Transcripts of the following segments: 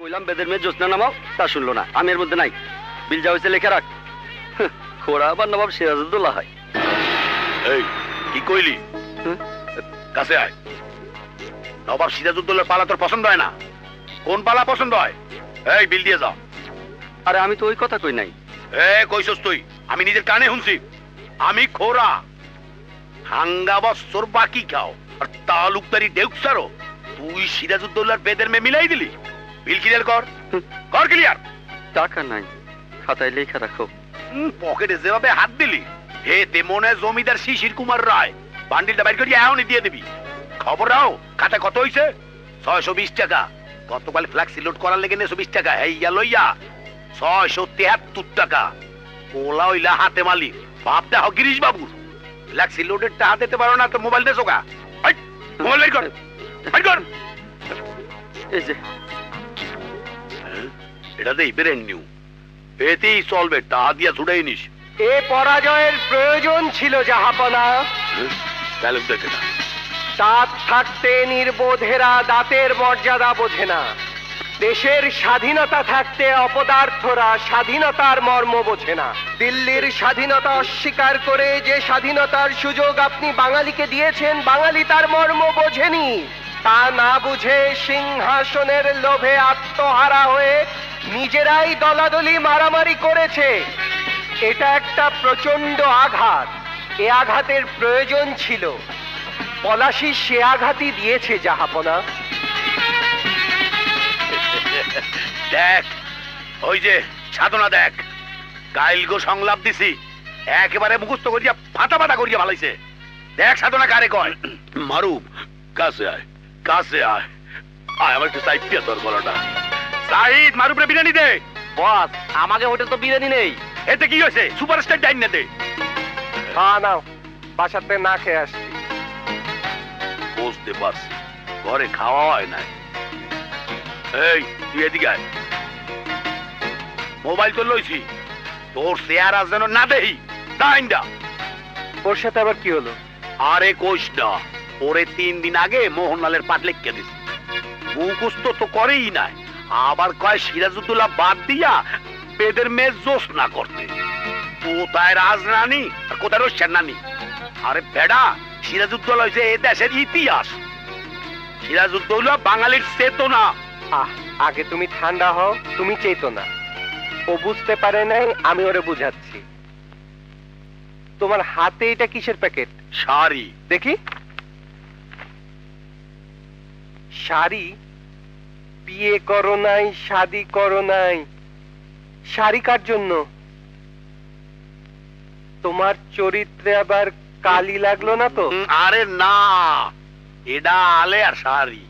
কইলাম বেদের মেয়ে জ্যোৎস্না নামাও, তা শুনলো না। আমি এর মধ্যে নাই। বিল যা হয়েছে লেখা রাখ। খোড়া আবার নবাব সিরাজউদ্দৌলা হয়। এই কি কইলি? কাছে আয়। নবাব সিরাজউদ্দৌলার পালা তোর পছন্দ হয় না? কোন পালা পছন্দ হয়? এই বিল দিয়ে যাও। আরে আমি তো ওই কথা কই নাই। কইছস তুই? আমি নিজের কানে শুনছি। আমি খোরা হাঙ্গা বছর বাকি খাও আর তালুকদারি দেউকসারো তুই সিরাজউদ্দৌলার বেদের মে মিলাই দিলি। বিল ক্লিয়ার কর, কর ক্লিয়ার। টাকা নাই, খাতায় লেখা রাখো। পকেটে যেভাবে হাত দিলি হে তে মনে জমিদার শিশির কুমার রায়। বান্ডিলটা বাইর করিয়া এখনই দিয়ে দিবি। খবর রাও খাতা কত হইছে? 620 টাকা। গতকাল ফ্ল্যাক্সি লোড করার লেগে 920 টাকা। হেইয়া লইয়া 673 টাকা। ওলা ওইলা হাতে মালিক বাপটা হ গিরিশ বাবুর। ফ্ল্যাক্সি লোডের টাকা দিতে পারো না তো মোবাইল দেছো কা? মোবাইল বের কর, বের কর। এই যে এটা দেই ব্র্যান্ড নিউ। এতেই চলবে, টাকা দিয়া ছুটাই নিস। এ পরাজয়ের প্রয়োজন ছিল জাহাপনা। ডায়লগ দেখে না। দাঁত থাকতে নির্বোধেরা দাঁতের মর্যাদা বোঝে না। দেশের স্বাধীনতা থাকতে অপদার্থরা স্বাধীনতার মর্ম বোঝে না। দিল্লির স্বাধীনতা অস্বীকার করে যে স্বাধীনতার সুযোগ আপনি বাঙালিকে দিয়েছেন, বাঙালি তার মর্ম বোঝেনি। তা না বুঝে সিংহাসনের লোভে আত্মহারা হয়ে নিজেরাই দলাদলি মারামারি করেছে। এটা একটা প্রচন্ড আঘাত। এ আঘাতের প্রয়োজন ছিল। পলাশী সে আঘাতই দিয়েছে জাহাপনা। দেখ ওই যে সাধনা দেখ, কাইল গো সংলাপ দিছি একেবারে মুখস্থ করিয়া ফাটা ফাটা করিয়া ভালাইছে। দেখ সাধনা কারে কয়। মারুফ কাছে আয়, কাছে আয়। আয় আমার একটু সাইড দিয়ে তোর বলাটা। সাইদ মারুফরে বিরিয়ানি দে। বস, আমাকে হোটেল তো বিরিয়ানি নেই। এতে কি হয়েছে? সুপারস্টার ডাইন না দে। হ্যাঁ নাও, বাসাতে না খেয়ে আসছি। বুঝতে পারছি ঘরে খাওয়া হয় না। এই তুই এদিকে আয়। মোবাইল তো লইছি, তোর শেয়ার আজ যেন না দেই। ডাইনটা ওর সাথে আবার কি হলো? আরে কোষ না, ওরে 3 দিন আগে মোহনলালের পাট লেখকে দিছি। মুখস্থ তো করেই নাই, আবার কয় সিরাজউদ্দৌলা বাদ দিয়া বেদের মেয়ে জ্যোৎস্না করতে। কোথায় রাজরানী আর কোথায় রশিয়ার নানি? আরে বেডা, সিরাজউদ্দৌলা হয়েছে এ দেশের ইতিহাস। সিরাজউদ্দৌলা বাঙালির চেতনা। আগে তুমি ঠান্ডা হও, তুমি চেতনা। ও বুঝতে পারে নাই, আমি ওরে বুঝাচ্ছি। তোমার হাতে এটা কিসের প্যাকেট? শাড়ি। দেখি। শাড়ি? বিয়ে করো নাই, শাদি করো নাই, শাড়ি কার জন্য? তোমার চরিত্রে আবার কালি লাগলো না তো? আরে না, এটা আলে আর শাড়ি।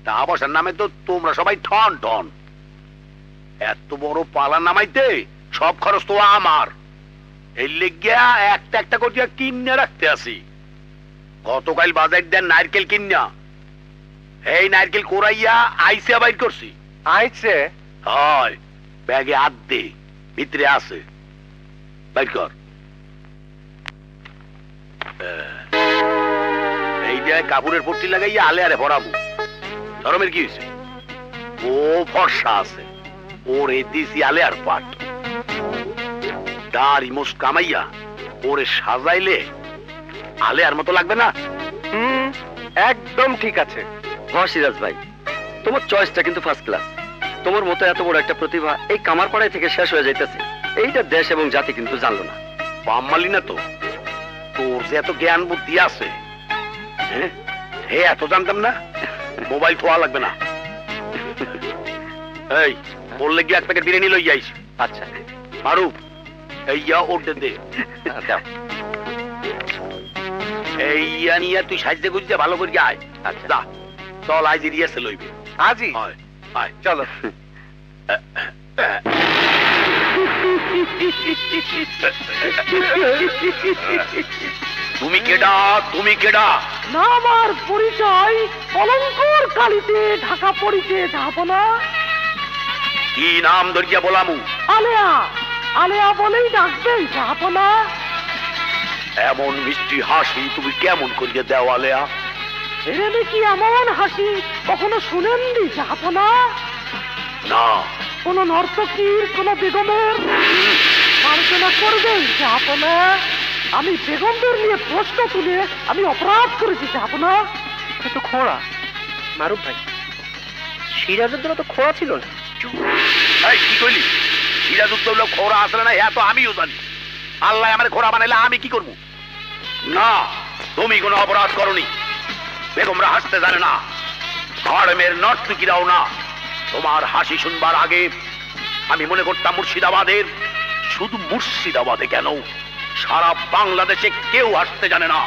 তা বসার নামে তো তোমরা সবাই ঠন ঠন। এত বড় পালা নামাইতে সব খরচ তো আমার। এই লেগিয়া একটা একটা করিয়া কিনে রাখতে আসি। গতকাল বাজার দেন নারকেল কিনা, এই নারকেল কোরাইয়া আইসে বাইর করছি। আইছে? হয়, ব্যাগে হাত দে, ভিতরে আছে, বাইর কর। এই যে কাপড়ের পট্টি লাগাইয়া আলে আরে ভরাবো। ধরমের কি হয়েছে? ও ফর্সা আছে, ওরে দিছি আলে আর পাট। দাড়ি মোষ কামাইয়া ওরে সাজাইলে আলে আর মতো লাগবে না? একদম ঠিক আছে। সিরাজ ভাই, তোমার চয়েসটা কিন্তু ফার্স্ট ক্লাস। তোমার মতো এত বড় একটা প্রতিভা এই কামারপাড়ায় থেকে শেষ হয়ে যাইতেছে, এইটা দেশ এবং জাতি কিন্তু জানলো না। পাম্মালি না তো, তোর যে এত জ্ঞান বুদ্ধি আছে, এত জানতাম না। মোবাইল থোয়া লাগবে না। এই বললে গিয়ে এক প্যাকেট বিরিয়ানি লই যাইস। আচ্ছা মারুফ, এই ওটা দে। এই নিয়ে তুই সাজতে গুজতে ভালো করে আয়। আচ্ছা যা, চল আজ রিয়াসে লইবে। আজই? হয়, আয় চলো। তুমি কেডা? তুমি কেডা? না, আমার পরিচয় অলঙ্কার কালিতে ঢাকা পড়িতে জাহাপনা। কি নাম ধরিয়া বলামু? আলেয়া। আলেয়া বলেই ডাকবেন জাহাপনা। এমন মিষ্টি হাসি তুমি কেমন করিয়া দেও আলেয়া? এরে কি এমন হাসি কখনো শুনেননি জাহাপনা? কোন নর্তকীর কোন বেগমের আলোচনা করবেন জাহাপনা? আমি বেগমদের নিয়ে প্রশ্ন তুলে আমি অপরাধ করেছি জাহাপনা। তো খোঁড়া মারুফ ভাই, সিরাজউদ্দৌলা তো খোঁড়া ছিল না। এই কি কইলি? সিরাজউদ্দৌলা খোরা আসলে না, হ্যাঁ তো আমিও জানি। আল্লাহ আমার খোরা বানাইলে আমি কি করব? না, তুমি কোনো অপরাধ করনি। বেগমরা হাসতে জানে না, ধর্মের নর্তকীরাও না। তোমার হাসি শুনবার আগে আমি মনে করতাম মুর্শিদাবাদের, শুধু মুর্শিদাবাদে কেন সারা বাংলাদেশে কেউ হাসতে জানে না।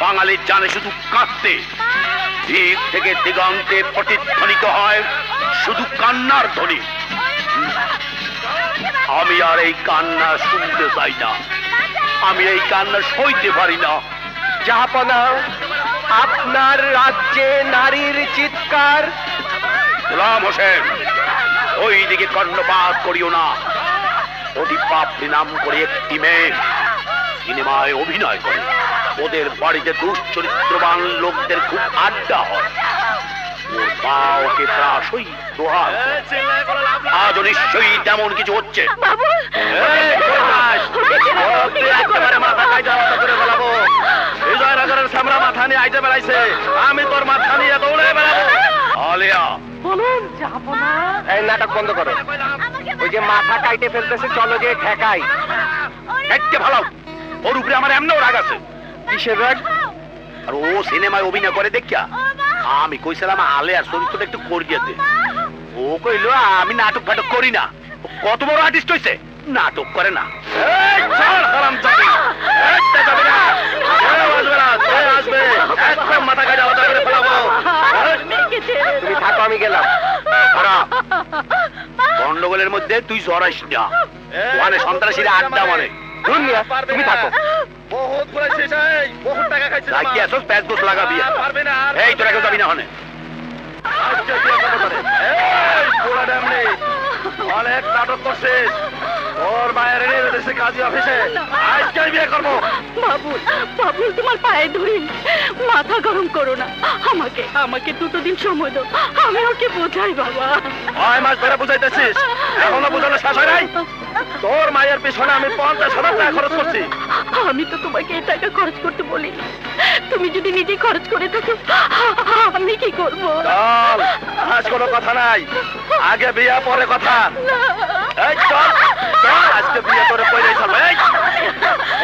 বাঙালির জানে শুধু কাঁদতে। দিক থেকে দিগন্তে প্রতিধ্বনিত হয় শুধু কান্নার ধ্বনি। আমি আর এই কান্না শুনতে চাই না, আমি এই কান্না সইতে পারি না। জাহাপনা, আপনার রাজ্যে নারীর চিৎকার। গোলাম হোসেন, ওই দিকে কর্ণপাত করিও না। অতি পাপ নাম করে একটি মেয়ে সিনেমায় অভিনয় করে, ওদের বাড়িতে দুশ্চরিত্রবান লোকদের খুব আড্ডা হয়। ওর মা ওকে প্রায়শই দোহার করে। আজও নিশ্চয়ই তেমন কিছু হচ্ছে। আমি তোর মাথা নিয়ে দৌড়ে বেড়াবো। আলিয়া, বলুন জাহাপনা। এই নাটক বন্ধ করো। ওই যে মাথা কাইটে ফেলতেছে, চলো যে ঠেকাই। একটে ভালো, ওর উপরে আমার এমনও রাগ আছে। কিসের রাগ? আর ও সিনেমায় অভিনয় করে দেখিয়া আমি কইছিলাম আলিয়ার চরিত্রটা একটু করিয়ে দে। ও কইলো আমি নাটক ফাটক করি না। ও কত বড় আর্টিস্ট হইছে, নাটক করে না। এই চল হারামজাদি, একটা যাবে না, কেউ আসবে না, কে আসবে একদম মাথা কাজে আলাদা করে ফেলাবো। তুমি থাকো, আমি গেলাম। খারাপ গন্ডগোলের মধ্যে তুই জড়াইস না, ওখানে সন্ত্রাসীরা আড্ডা মানে। দুনিয়া, তুমি থাকো। বহুত বলেছিস, এই বহুত টাকা খাইছিস। লাগি আসছ প্যাচ গোছ লাগাবি। পারবে না, এই তোরা কেউ যাবি না হনে। আজকে কি কথা বলে? এই পোড়া ডামনি, অনেক নাটক করছিস। তোর মায়ের এনে দেশে কাজী অফিসে আজকে বিয়ে করবো। বাবুল, বাবুল তোমার পায়ে ধরি, মাথা গরম করো না। আমাকে আমাকে দুটো দিন সময় দাও, আমি ওকে বোঝাই বাবা। 6 মাস ধরে বুঝাইতেছিস, এখনো বুঝানো শেষ হয় নাই? তোর মায়ের পিছনে আমি 50,000 টাকা খরচ করছি। আমি তো তোমাকে এই টাকা খরচ করতে বলিনি। তুমি যদি নিজে খরচ করে থাকো, আমি কি করব? চল, আজ কোনো কথা নাই, আগে বিয়ে পরে কথা। এই চল চল, আজকে বিয়ে করে কইলেই চলবে। এই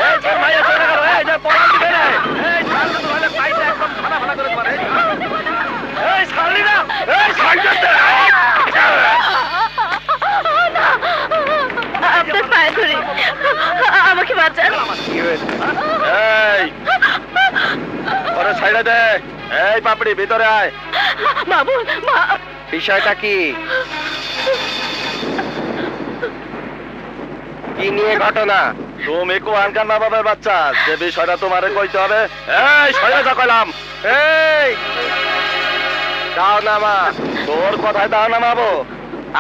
এই তোর মাইয়া চলে গেল, এই যে পড়ান দিবে না। এই ছাড়লে তো হলে পাইতে একদম ফানা ফানা করে তোমার। এই ছাড়লি না, এই ছাড়লি না। আপনার পায়ে ধরি, আমাকে বাঁচান। এই ওরে ছাইড়া দে। এই পাপড়ি ভিতরে আয়। বাবুল, বিষয়টা কি? কি নিয়ে ঘটনা? তুমি কোয়ানকার মা বাবার বাচ্চা, যে বিষয়টা তোমারে কইতে হবে। এই সরে যা কইলাম। এই দাও নামা। তোর কথায় দাও নামাবো,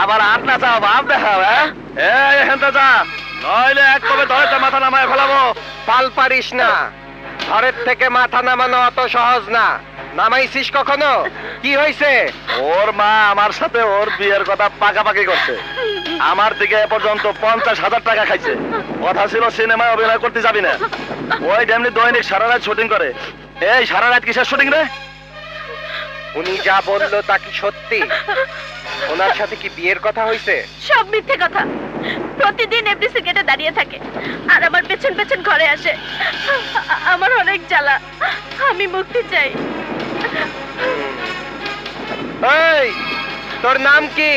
আবার হাত না চাও, ভাব দেখাও। হ্যাঁ, এই এখান যা, নইলে এক কবে ধরে মাথা নামায় ফেলাবো। পাল পারিস না, ঘরের থেকে মাথা নামানো অত সহজ না। নামাইছিস কখনো? কি হয়েছে? ওর মা আমার সাথে ওর বিয়ের কথা পাকাপাকি করছে। আমার থেকে এ পর্যন্ত 50,000 টাকা খাইছে। কথা ছিল সিনেমায় অভিনয় করতে যাবি না। ওই যেমনি দৈনিক সারা রাত শুটিং করে। এই সারা রাত কিসের শুটিং রে? উনি যা বললো তা কি সত্যি? ওনার সাথে কি বিয়ের কথা হয়েছে? সব মিথ্যে কথা। প্রতিদিন এফডিসি গেটে দাঁড়িয়ে থাকে আর আমার পেছন পেছন ঘরে আসে। আমার অনেক জ্বালা, আমি মুক্তি চাই। এই তোর নাম কি?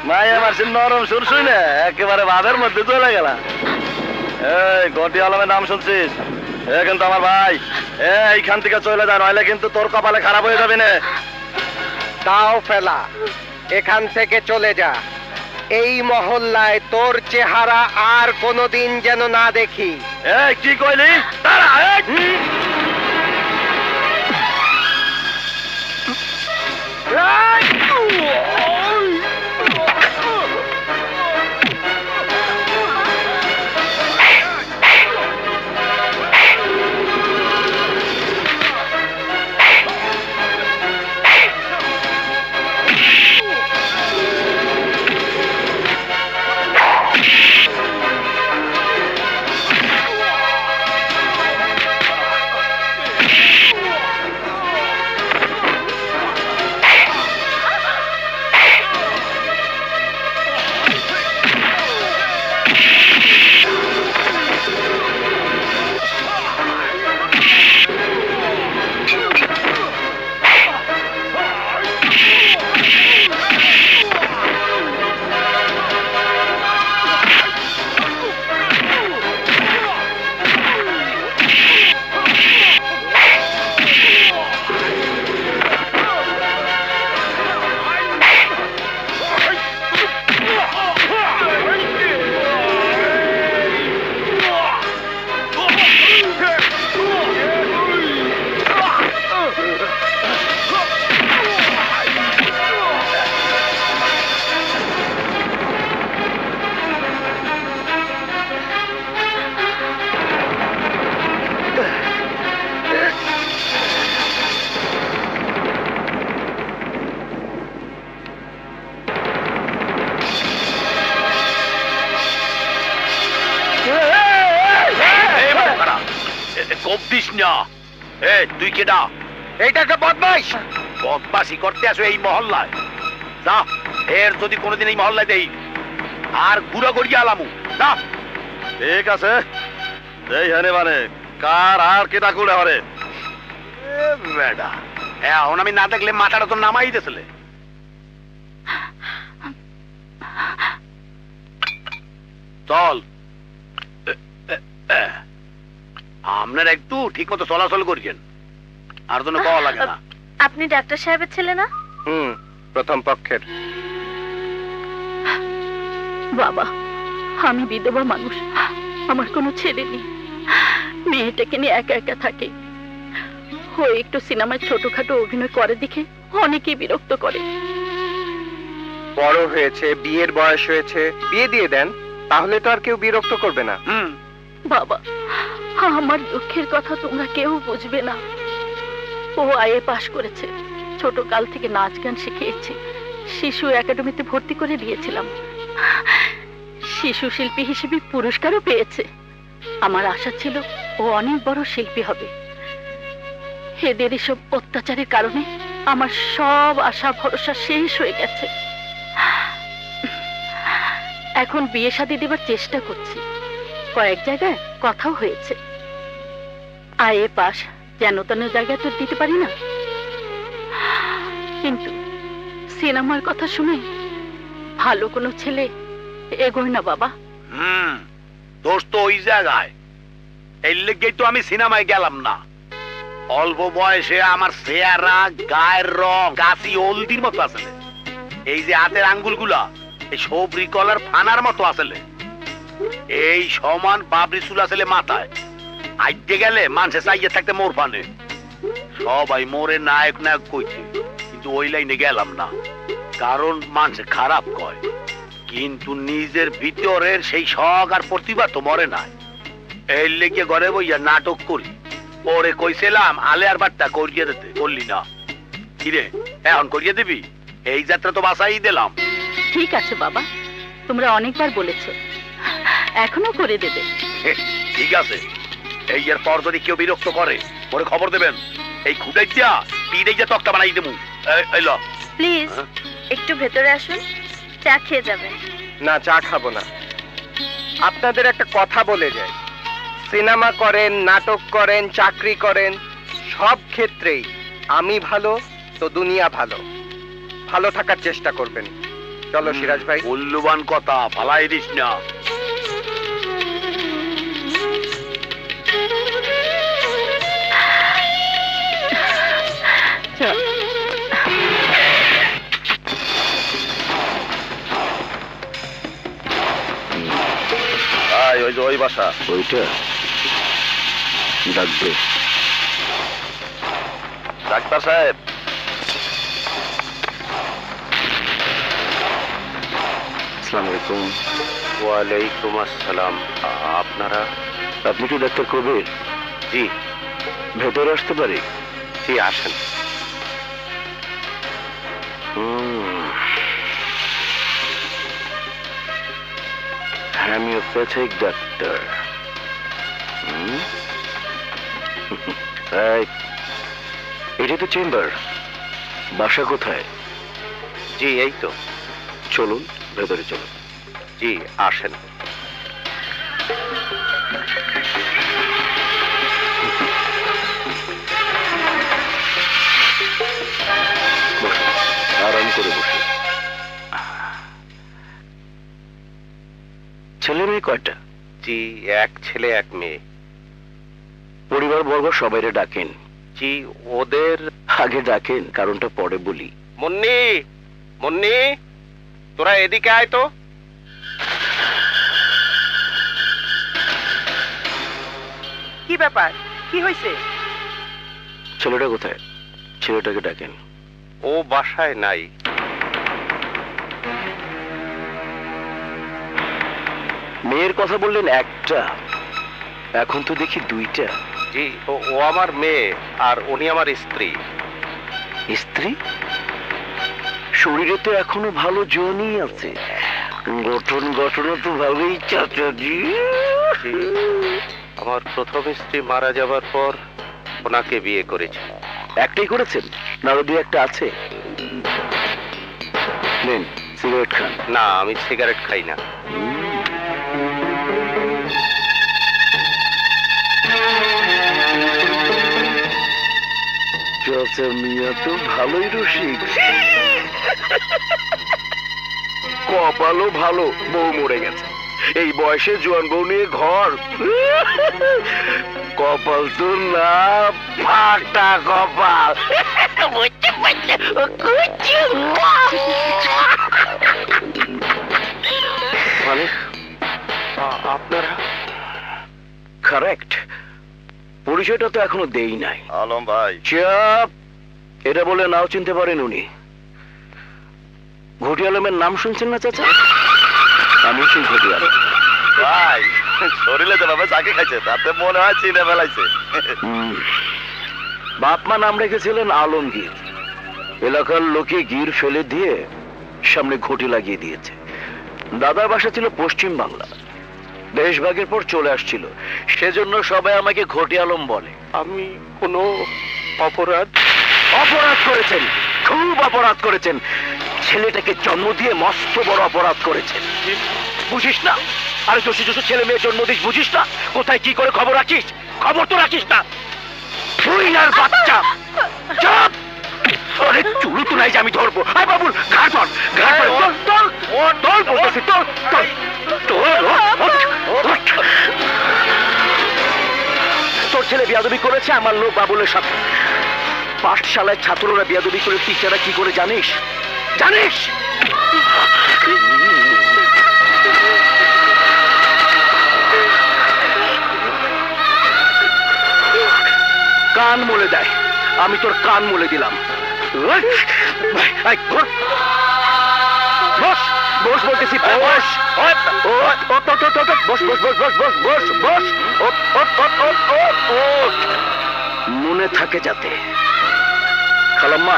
মাই আমার নরম সুর শুই না, একেবারে ভাবের মধ্যে চলে গেলা। এই গটি আলমের নাম শুনছিস? এ কিন্তু আমার ভাই। এইখান থেকে চলে যা, নইলে কিন্তু তোর কপালে খারাপ হয়ে যাবে না। দাও ফেলা, এখান থেকে চলে যা। এই মহল্লায় তোর চেহারা আর কোনোদিন যেন না দেখি। এই কি কইলি? দাঁড়া, কোপ দিস না। এ তুই কেডা? এইটা একটা বদমাইশ। বদমাশি করতে আসো এই মহল্লায়? যা, এর যদি কোনোদিন এই মহল্লায় দেই আর গুড়া গড়িয়ে আলামু না। ঠিক আছে, এই হানে মানে কার আর কেটা করে হরে। বেডা এখন আমি না দেখলে মাথাটা তো নামাই দিয়েছিলে। চল, আপনার একটু ঠিক মতো চলাচল করিয়েন, আর জন্য পাওয়া লাগে না। আপনি ডাক্তার সাহেবের ছেলে না? প্রথম পক্ষের। বাবা, আমি বিধবা মানুষ, আমার কোনো ছেলে নেই। মেয়েটাকে নিয়ে একা একা থাকে। ও একটু সিনেমায় ছোটখাটো অভিনয় করে দেখে অনেকেই বিরক্ত করে। বড় হয়েছে, বিয়ের বয়স হয়েছে, বিয়ে দিয়ে দেন, তাহলে তো আর কেউ বিরক্ত করবে না। বাবা, আমার দুঃখের কথা তোমরা কেউ বুঝবে না। ও আইএ পাশ করেছে, ছোট কাল থেকে নাচ গান শিখিয়েছি, শিশু একাডেমিতে ভর্তি করে দিয়েছিলাম, শিশু শিল্পী হিসেবে পুরস্কারও পেয়েছে। আমার আশা ছিল ও অনেক বড় শিল্পী হবে। এদের এসব অত্যাচারের কারণে আমার সব আশা ভরসা শেষ হয়ে গেছে। এখন বিয়ে শাদী দেবার চেষ্টা করছি, কয়েক জায়গায় কথাও হয়েছে। আইএ পাস, যেন তেন জায়গায় তো দিতে পারি না, কিন্তু সিনেমার কথা শুনে ভালো কোনো ছেলে এগোয় না বাবা। দোষ তো ওই জায়গায়। এই লেগেই তো আমি সিনেমায় গেলাম না। অল্প বয়সে আমার চেহারা, গায়ের রং গাছি হলদির মতো আসলে, এই যে হাতের আঙ্গুলগুলা এই সবরি কলার ফানার মতো আসলে, এই সমান বাবরি চুল আসলে মাথায়। আইতে গেলে মানুষে চাইয়ে থাকতে মোর ফানে, সবাই মোরে নায়ক নায়ক কইছে, কিন্তু ওই লাইনে গেলাম না, কারণ মানুষে খারাপ কয়, কিন্তু নিজের ভিতরের সেই শখ আর প্রতিভা তো মরে নাই। এই লেগে ঘরে বইয়া নাটক করি। ওরে কইছিলাম আলে আর বাট্টা করিয়ে দিতে, করলি না। কিরে, এখন করিয়ে দিবি? এই যাত্রা তো বাসাই দিলাম। ঠিক আছে বাবা, তোমরা অনেকবার বলেছো, এখনো করে দেবে। ঠিক আছে, এই এর পর যদি কেউ বিরক্ত করে ওরে খবর দেবেন। এই খুঁটাই দিয়া পিড়ে যে তক্তা বানাই দেবো। এই ল, প্লিজ একটু ভেতরে আসুন, চা খেয়ে যাবেন। না, চা খাবো না। আপনাদের একটা কথা বলে যায়, সিনেমা করেন, নাটক করেন, চাকরি করেন, সব ক্ষেত্রেই আমি ভালো তো দুনিয়া ভালো। ভালো থাকার চেষ্টা করবেন। চলো সিরাজ ভাই। মূল্যবান কথা ফালাই দিস না। চল। ওই যে ওই বাসা, ওইটা ডাকবে। ডাক্তার সাহেব। আসসালামু আলাইকুম। ওয়ালাইকুম আসসালাম। আপনারা? আপনি কি ডাক্তার কবির? জি। ভেতরে আসতে পারি? জি, আসেন। Homeopathic doctor. এটা তো চেম্বার। বাসা কোথায়? জি, এই তো। চলুন ভেতরে চলুন। জি, আসেন। বসুন, আরাম করে বসুন। ছেলে মেয়ে কয়টা? জি, এক ছেলে এক মেয়ে। পরিবার বর্গ সবাইরে ডাকেন? জি, ওদের আগে ডাকেন, কারণটা পরে বলি। মুন্নি, মুন্নি, তোরা এদিকে আয় তো। কি ব্যাপার, কি হয়েছে? ছেলেটা কোথায়? ছেলেটাকে ডাকেন। ও বাসায় নাই। মেয়ের কথা বললেন একটা, এখন তো দেখি দুইটা। জি, ও আমার মেয়ে আর উনি আমার স্ত্রী। স্ত্রী? শরীরে তো এখনো ভালো জনই আছে, গঠন গঠন তো ভাবেই চাচাজি। আমার প্রথম স্ত্রী মারা যাবার পর ওনাকে বিয়ে করেছি। একটাই করেছেন না আরো দুই একটা আছে? নেন সিগারেট খান। না, আমি সিগারেট খাই না। চাচা মিয়া তো ভালোই রসিক। কপালও ভালো, বউ মরে গেছে। এই বয়সে জোয়ান বউ নিয়ে ঘর। কপাল তো না, ফাটা কপাল। মানে আপনারা? কারেক্ট, পরিচয়টা তো এখনো দেই নাই। আলম ভাই, চাপ, এটা বলে নাও চিনতে পারেন উনি। ঘটি আলমের নাম শুনছেন না চাচা? আমি সেই ঘটি আলম। ভাই শরীরে যেভাবে চাকি খাইছে তাতে মনে হয় চিনে ফেলাইছে। বাপ মা নাম রেখেছিলেন আলমগীর। এলাকার লোকে গির ফেলে দিয়ে সামনে ঘটি লাগিয়ে দিয়েছে। দাদার বাসা ছিল পশ্চিম বাংলা, দেশভাগের পর চলে আসছিল, সেজন্য সবাই আমাকে ঘটি আলম বলে। আমি কোনো অপরাধ? অপরাধ করেছেন, খুব অপরাধ করেছেন। ছেলেটাকে জন্ম দিয়ে মস্ত বড় অপরাধ করেছেন। বুঝিস না? আরে দোষী দোষী ছেলে মেয়ে জন্ম দিস, বুঝিস না? কোথায় কি করে খবর রাখিস? খবর তো রাখিস না। তুই আর বাচ্চা চুপ! আরে চুলু তো নাই যে আমি ধরবো। আয় বাবুল, ঘাড় ধর, ঘাড় ধর, তোল, তোল, তোল বলতেছি, তোল, তোল, তোল, ওঠ। তোর ছেলে বিয়াদবি করেছে আমার লোক বাবুলের সাথে। পাঠশালায় ছাত্ররা বিয়াদবি করে, টিচাররা কি করে জানিস? জানিস? কান মলে দেয়, আমি তোর কান মলে দিলাম। বস বস বলতেছি, বস। বস বস বস বস বস বস বস। মনে থাকে যাতে। খালাম্মা,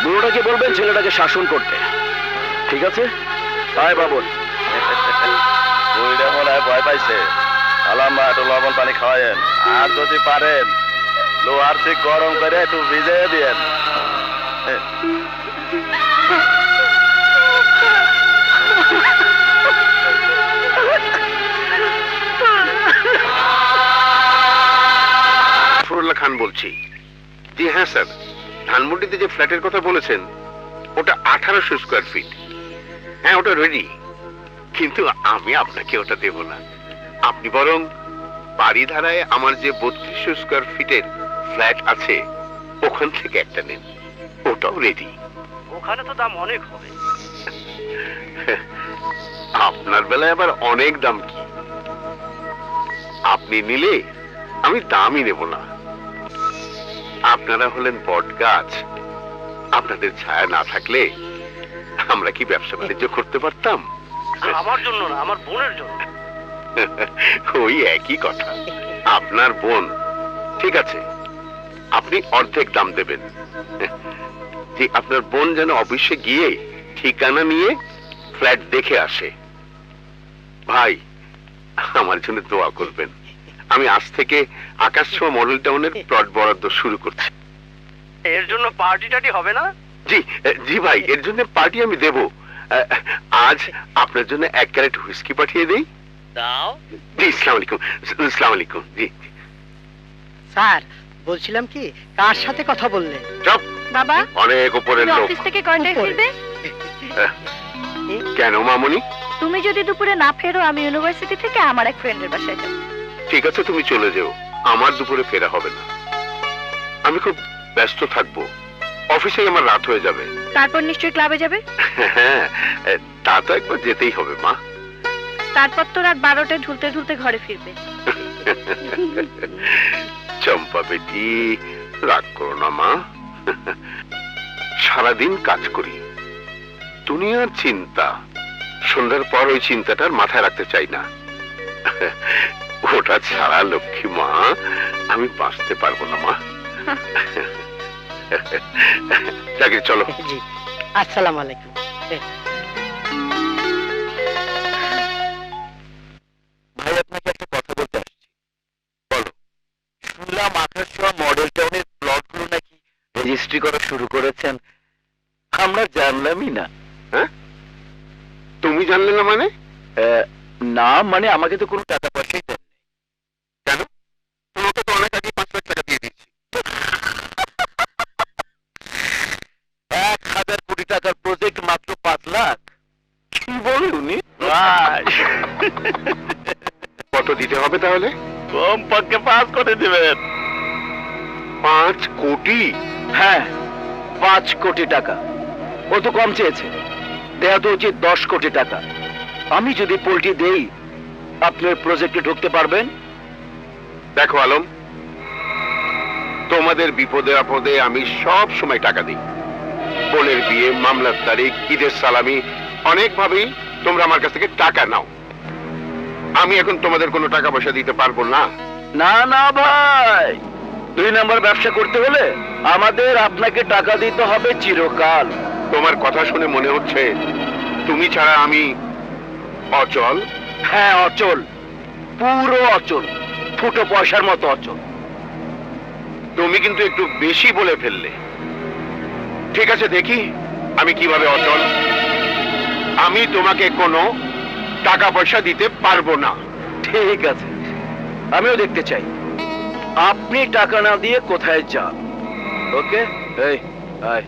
বুড়োটাকে বলবেন ছেলেটাকে শাসন করতে, ঠিক আছে? আয় বাবুল। বুড়িটা মনে হয় ভয় পাইছে। আলাম ভাই, একটু লবণ পানি খাওয়ায়েন, আর যদি পারেন লোহার ঠিক গরম করে একটু ভিজিয়ে দিয়েন। ফরুল্লাহ খান বলছি। জি হ্যাঁ স্যার, ধানমন্ডিতে যে ফ্ল্যাটের কথা বলেছেন ওটা 1800 স্কোয়ার ফিট। হ্যাঁ, ওটা রেডি, কিন্তু আমি আপনাকে ওটা দেব না। আপনি বরং বাড়িধারায় আমার যে 3200 স্কোয়ার ফিটের ফ্ল্যাট আছে ওখান থেকে একটা নেন, ওটাও রেডি। ওখানে তো দাম অনেক হবে। আপনার বেলায় আবার অনেক দাম কি? আপনি নিলে আমি দামই নেব না। আপনারা হলেন বট গাছ, আপনাদের ছায়া না থাকলে আমরা কি ব্যবসা বাণিজ্য করতে পারতাম? আমার জন্য না, আমার বোনের জন্য। ওই একই কথা। আপনার বোন, ঠিক আছে, আপনি অর্ধেক দাম দেবেন। যে আপনার বোন যেন অফিসে গিয়ে ঠিকানা নিয়ে ফ্ল্যাট দেখে আসে। ভাই, আমার জন্য দোয়া করবেন। আমি আজ থেকে আকাশ ছোঁয়া মডেল টাউনের প্লট বরাদ্দ শুরু করছি। এর জন্য পার্টি টাটি হবে না? জি জি ভাই, এর জন্য পার্টি আমি দেব। আজ আপনার জন্য 1 ক্যারেট হুইস্কি পাঠিয়ে দেই। দাও। জি, আসসালামু আলাইকুম। আসসালামু আলাইকুম। জি স্যার, বলছিলাম কি, কার সাথে কথা বললে? চুপ, বাবা, অনেক উপরের তুমি লোক। অফিস থেকে কয়টায় উপরে। ফিরবে? কেন মামনি? তুমি যদি দুপুরে না ফেরো, আমি ইউনিভার্সিটি থেকে আমার এক ফ্রেন্ডের বাসায় যাব। ঠিক আছে, তুমি চলে যেও, আমার দুপুরে ফেরা হবে না। আমি খুব ব্যস্ত থাকবো, অফিসে আমার রাত হয়ে যাবে। তারপর নিশ্চয়ই ক্লাবে যাবে? হ্যাঁ, তা তো একবার যেতেই হবে মা। তারপর তো রাত 12টায় ঢুলতে ঢুলতে ঘরে ফিরবে। চম্পা বেটি, রাগ করো না মা। সারাদিন কাজ করি, দুনিয়ার চিন্তা, সন্ধ্যার পর ওই চিন্তাটার মাথায় রাখতে চাই না। ওটা ছাড়া লক্ষ্মী মা আমি বাঁচতে পারবো না মা। যাকে চলো। জি, আসসালামু আলাইকুম। ভাই, আপনাকে একটা কথা বলতে আসছি। রাজমিস্ত্রি করা শুরু করেছেন আমরা জানলামই না। হ্যাঁ, তুমি জানলে না মানে? না মানে আমাকে তো কোনো টাকা পয়সাই দেন। কেন? তোমাকে তো অনেক আগে 5 লাখ টাকা দিয়ে দিচ্ছি। 1,000 কোটি টাকার প্রজেক্ট মাত্র 5 লাখ? কি বলে উনি? কত দিতে হবে তাহলে? কমপক্ষে 5 কোটি দিবেন। 5 কোটি? হ্যাঁ, 5 কোটি টাকা। ও তো কম চেয়েছে, দেয়া তো উচিত 10 কোটি টাকা। আমি যদি পোল্ট্রি দেই আপনার প্রজেক্টে ঢুকতে পারবেন? দেখো আলম, তোমাদের বিপদে আপদে আমি সব সময় টাকা দিই। বোনের বিয়ে, মামলার তারিখ, ঈদের সালামি, অনেকভাবেই তোমরা আমার কাছ থেকে টাকা নাও। আমি এখন তোমাদের কোনো টাকা পয়সা দিতে পারবো না। না না ভাই, 2 নম্বর ব্যবসা করতে হলে আমাদের আপনাকে টাকা দিতে হবে চিরকাল। তোমার কথা শুনে মনে হচ্ছে তুমি ছাড়া আমি অচল। হ্যাঁ অচল, পুরো অচল, ফুটো পয়সার মতো অচল। তুমি কিন্তু একটু বেশি বলে ফেললে। ঠিক আছে, দেখি আমি কিভাবে অচল। আমি তোমাকে কোনো টাকা পয়সা দিতে পারবো না। ঠিক আছে, আমিও দেখতে চাই আপনি টাকা না দিয়ে কোথায় যান। ওকে, এই আয়।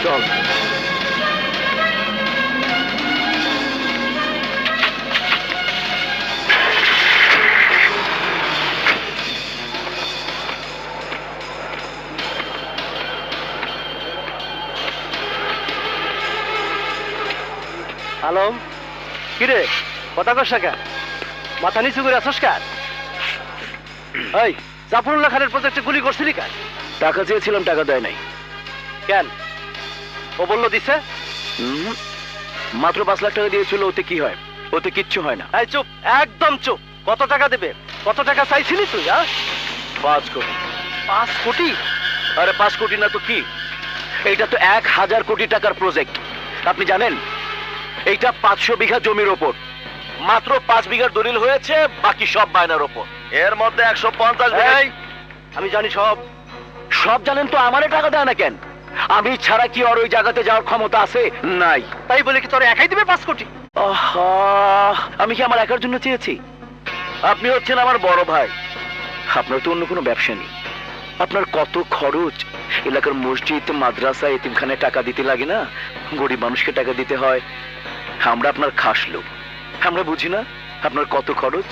চল। আলম, কিরে কথা কস না কেন? মাথা নিচু করে আসস কেন? এই জাফরুল্লাহ খানের প্রজেক্টে গুলি করছিলি কেন? টাকা চেয়েছিলাম, টাকা দেয় নাই। কেন? ও বললো দিছে। মাত্র 5 লাখ টাকা দিয়েছিল, ওতে কি হয়? ওতে কিচ্ছু হয় না। এই চুপ, একদম চুপ। কত টাকা দেবে? কত টাকা চাইছিলি তুই? 5 কোটি। 5 কোটি? আরে 5 কোটি না তো কি, এইটা তো 1,000 কোটি টাকার প্রজেক্ট। আপনি জানেন এইটা 500 বিঘা জমির ওপর, মাত্র 5 বিঘার দলিল হয়েছে, বাকি সব বায়নার ওপর। এর মধ্যে 150 বিঘা। আমি জানি সব। সব জানেন তো আমারে টাকা দেয় না কেন? আমি ছাড়া কি আর ওই জায়গাতে যাওয়ার ক্ষমতা আছে? নাই। তাই বলে কি তোর একাই দিবে 5 কোটি? আমি কি আমার একার জন্য চেয়েছি? আপনি হচ্ছেন আমার বড় ভাই, আপনার তো অন্য কোনো ব্যবসা নেই। আপনার কত খরচ, এলাকার মসজিদ, মাদ্রাসা, এতিমখানায় টাকা দিতে লাগে না? গরিব মানুষকে টাকা দিতে হয়। আমরা আপনার খাস লোক, আমরা বুঝি না আপনার কত খরচ।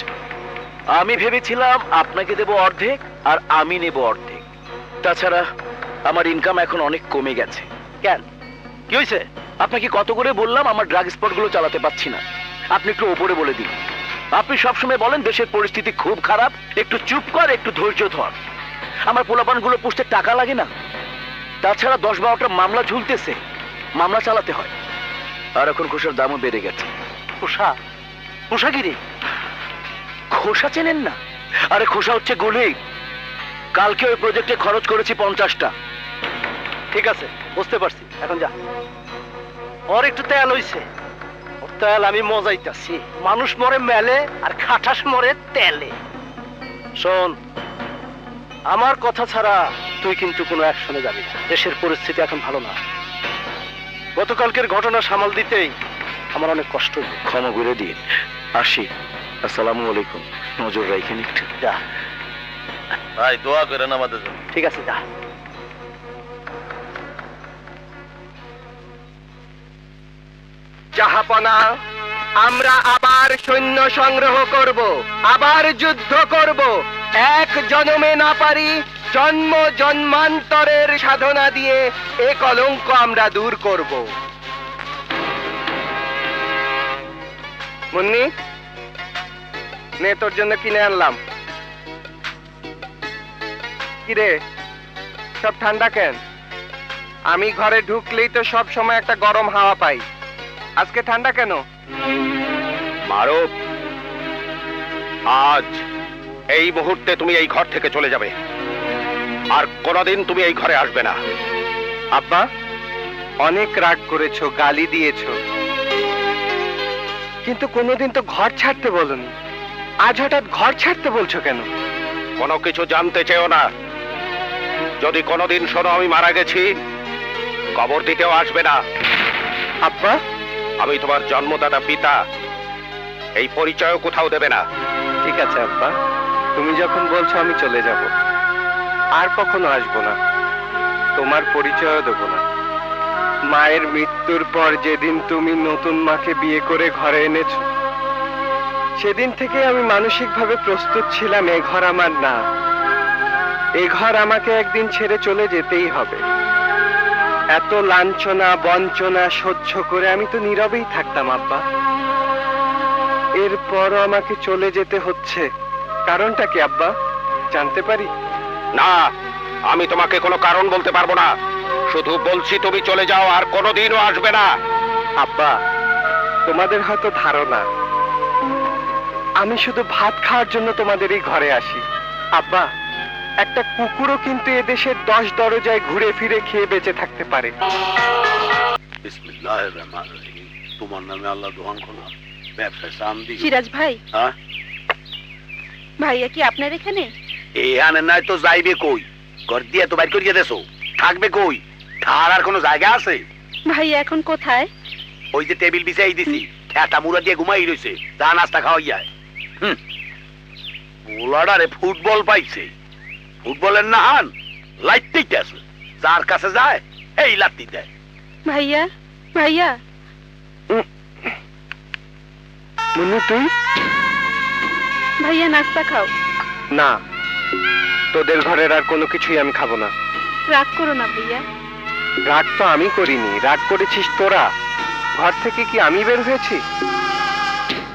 আমি ভেবেছিলাম আপনাকে দেব অর্ধেক আর আমি নেব অর্ধেক। তাছাড়া আমার ইনকাম এখন অনেক কমে গেছে। কেন, কি হয়েছে? আপনাকে কত করে বললাম আমার ড্রাগ স্পটগুলো চালাতে পারছি না। আপনি একটু ওপরে বলে দিন। আপনি সবসময় বলেন দেশের পরিস্থিতি খুব খারাপ, একটু চুপ কর, একটু ধৈর্য ধর। আমার পোলাপানগুলো পুষতে টাকা লাগে না। তাছাড়া 10-12টা মামলা ঝুলতেছে, মামলা চালাতে হয়। আর এখন খোসার দামও বেড়ে গেছে। খোসা? খোসাগিরি? খোসা চেনেন না? আরে খোসা হচ্ছে গুলি। কালকে ওই প্রজেক্টে খরচ করেছি 50টা। ঠিক আছে, বুঝতে পারছি, এখন যা। ওর একটু তেল হইছে, ওর তেল আমি মজাইতাছি। মানুষ মরে মেলে আর খাটাস মরে তেলে। শোন, আমার কথা ছাড়া তুই কিন্তু কোনো অ্যাকশনে যাবি না। দেশের পরিস্থিতি এখন ভালো না। গতকালকের ঘটনা সামাল দিতেই আমার অনেক কষ্ট হইল। ক্ষমা করে দিন, আসি। আসসালামু আলাইকুম। নজর রাখেন একটু। যা ভাই, দোয়া করেন আমাদের জন্য। ঠিক আছে, যা। জাহাপনা, আমরা আবার সৈন্য সংগ্রহ করব, আবার যুদ্ধ করব। এক জনমে না পারি, জন্ম জন্মান্তরের সাধনা দিয়ে এ কলঙ্ক আমরা দূর করব। মুন্নি, নে তোর জন্য কিনে আনলাম। কিরে, সব ঠান্ডা কেন? আমি ঘরে ঢুকলেই তো সব সময় একটা গরম হাওয়া পাই, আজকে ঠান্ডা কেন? মারুফ, আজ এই মুহূর্তে তুমি এই ঘর থেকে চলে যাবে, আর কোনোদিন তুমি এই ঘরে আসবে না। আব্বা, অনেক রাগ করেছো, গালি দিয়েছো, কিন্তু কোনোদিন তো ঘর ছাড়তে বলনি, আজ হঠাৎ ঘর ছাড়তে বলছো কেন? কোনো কিছু জানতে চেও না। যদি কোনোদিন শোনো আমি মারা গেছি, কবর দিতেও আসবে না। আব্বা, আমি তোমার জন্মদাতা পিতা, এই পরিচয়ও কোথাও দেবে না। ঠিক আছে আব্বা, তুমি যখন বলছো আমি চলে যাব, আর কখনো আসবো না, তোমার পরিচয়ও দেবো না। মায়ের মৃত্যুর পর যেদিন তুমি নতুন মাকে বিয়ে করে ঘরে এনেছো, সেদিন থেকে আমি মানসিকভাবে প্রস্তুত ছিলাম এ ঘর আমার না, এ ঘর আমাকে একদিন ছেড়ে চলে যেতেই হবে। এত লাঞ্ছনা বঞ্চনা সহ্য করে আমি তো নীরবেই থাকতাম আব্বা, এরপরও আমাকে চলে যেতে হচ্ছে, কারণটা কি আব্বা, জানতে পারি? না, আমি তোমাকে কোনো কারণ বলতে পারবো না, শুধু বলছি তুমি চলে যাও, আর কোনোদিনও আসবে না। আব্বা, তোমাদের হয়তো ধারণা আমি শুধু ভাত খাওয়ার জন্য তোমাদের এই ঘরে আসি। আব্বা, একটা কুকুরও কিন্তু এদেশের 10 দরজায় ঘুরে ফিরে খেয়ে বেঁচে থাকতে পারে। বিসমিল্লাহির রহমানির রহিম। তোমার নামে আল্লাহ দোহান খোলা, ব্যবসায় সাম দিই। সিরাজ ভাই, হ্যাঁ, ভাইয়া কি আপনার এখানে? এখানে নাই তো যাইবে কই? ঘর দিয়ে তো বাইর করিয়ে দেছো, থাকবে কই? থাকার কোনো জায়গা আছে? ভাইয়া এখন কোথায়? ওই যে টেবিল বিছাই দিছি, খেটা মুড়া দিয়ে ঘুমাই রইছে, চা নাস্তা খাওয়াই যায়। বোলাডারে ফুটবল পাইছে, ফুটবলের না হান লাইতেই আছে, যার কাছে যায় এই লাত্তি দেয়। ভাইয়া, ভাইয়া, মুন্নি, তুই? ভাইয়া নাস্তা খাও। না, তোদের ঘরের আর কোনো কিছুই আমি খাবো না। রাগ করো না ভাইয়া। রাগ তো আমি করিনি, রাগ করেছিস তোরা। ঘর থেকে কি আমি বের হয়েছি?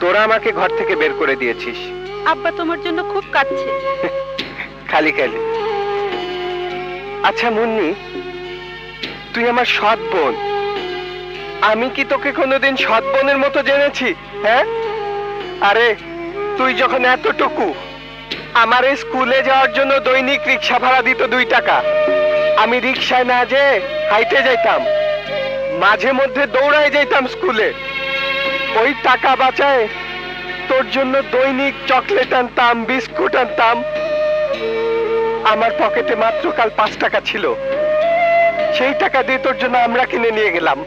তোরা আমাকে ঘর থেকে বের করে দিয়েছিস। আব্বা তোমার জন্য খুব কাঁদছে। খালি খালি। আচ্ছা মুন্নি, তুই আমার সৎ বোন, আমি কি তোকে কোনোদিন সৎ বোনের মতো জেনেছি? হ্যাঁ, আরে তুই যখন এতটুকু, আমার এই স্কুলে যাওয়ার জন্য দৈনিক রিক্সা ভাড়া দিত 2 টাকা, আমি রিক্সায় না যেয়ে হাইটে যাইতাম, মাঝে মধ্যে দৌড়ায় যাইতাম স্কুলে, ওই টাকা বাঁচায় তোর জন্য দৈনিক চকলেট আনতাম, বিস্কুট আনতাম। আমার পকেটে মাত্র কাল 5 টাকা ছিল, সেই টাকা দিয়ে তোর জন্য আমরা কিনে নিয়ে গেলাম,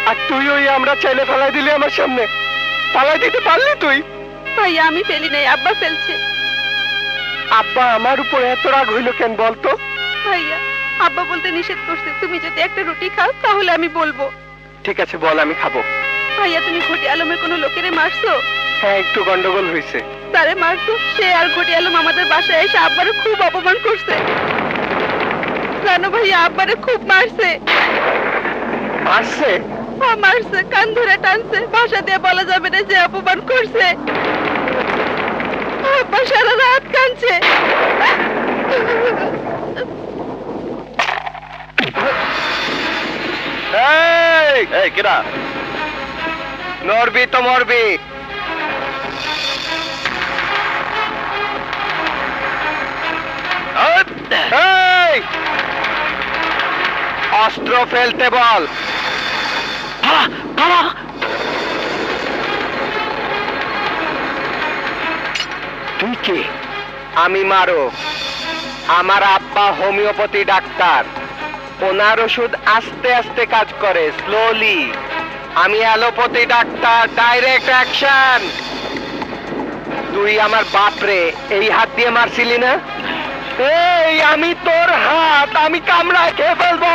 আর তুই ওই আমরা চাইলে ফেলাই দিলি আমার সামনে। ফেলাই দিতে পারলি তুই? ভাইয়া আমি ফেলি নাই, আব্বা ফেলছে। আব্বা আমার উপর এত রাগ হইল কেন বলতো? ভাইয়া, আব্বা বলতে নিষেধ করছে, তুমি যদি একটা রুটি খাও তাহলে আমি বলবো। ঠিক আছে বল, আমি খাবো। ভাইয়া তুমি ঘটি আলমের কোনো লোকেরে মারছো? হ্যাঁ, একটু গন্ডগোল হয়েছে। তারে মারছো? সে আর ঘটি আলম আমাদের বাসায় এসে আব্বারে খুব অপমান করছে। জানো ভাইয়া, আব্বারে খুব মারছে। মারছে? হ্যাঁ মারছে, কান ধরে টানছে, ভাষা দিয়ে বলা যাবে না যে অপমান করছে। আব্বা সারা রাত কাঁদছে। এই এই কেডা? নড়বি তো মরবি। এই, অস্ত্র ফেলতে বল। তুই কে? আমি মারো, আমার আব্বা হোমিওপ্যাথি ডাক্তার, ওনার ওষুধ আস্তে আস্তে কাজ করে, স্লোলি। আমি অ্যালোপ্যাথি ডাক্তার, ডাইরেক্ট অ্যাকশন। তুই আমার বাপরে এই হাত দিয়ে মারছিলি না? এই আমি তোর হাত, আমি কামড়ায় খেয়ে ফেলবো।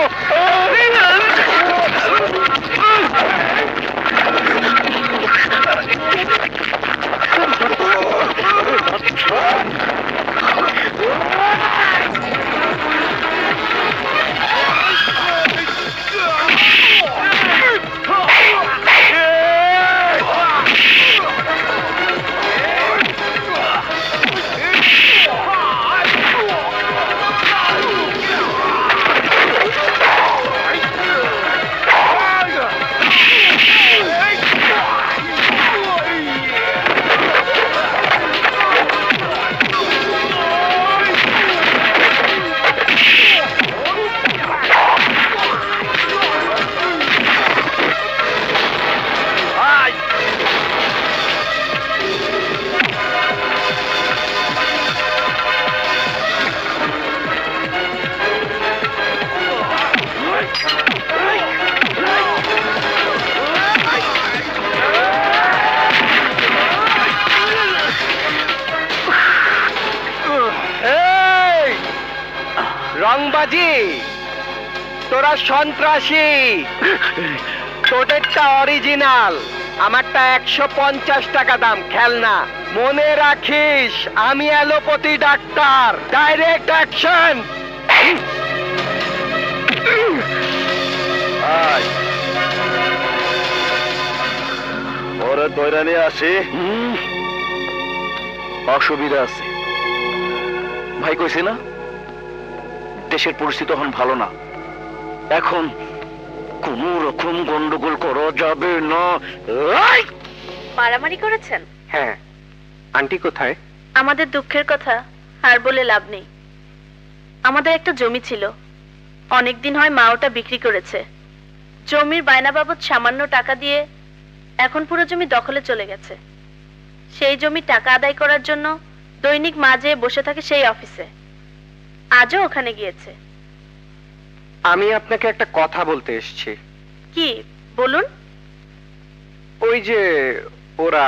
হাজি, তোরা সন্ত্রাসী। তোদেরটা অরিজিনাল, আমারটা 150 টাকা দাম খেলনা। মনে রাখিস আমি অ্যালোপ্যাথি ডাক্তার, ডাইরেক্ট অ্যাকশন। ওরা দৈরা নিয়ে আসে। অসুবিধা আছে ভাই, কইছে না দেশের পরিস্থিতি এখন ভালো না। এখন কোন রকম গন্ডগোল করা যাবে না। মারামারি করেছেন? হ্যাঁ, আন্টি কোথায়? আমাদের দুঃখের কথা আর বলে লাভ নেই। আমাদের একটা জমি ছিল, অনেকদিন হয় মা ওটা বিক্রি করেছে। জমির বায়না বাবদ সামান্য টাকা দিয়ে এখন পুরো জমি দখলে চলে গেছে। সেই জমি টাকা আদায় করার জন্য দৈনিক মা যেয়ে বসে থাকে সেই অফিসে। আজও ওখানে গিয়েছে। আমি আপনাকে একটা কথা বলতে এসেছি। কি বলুন? ওই যে ওরা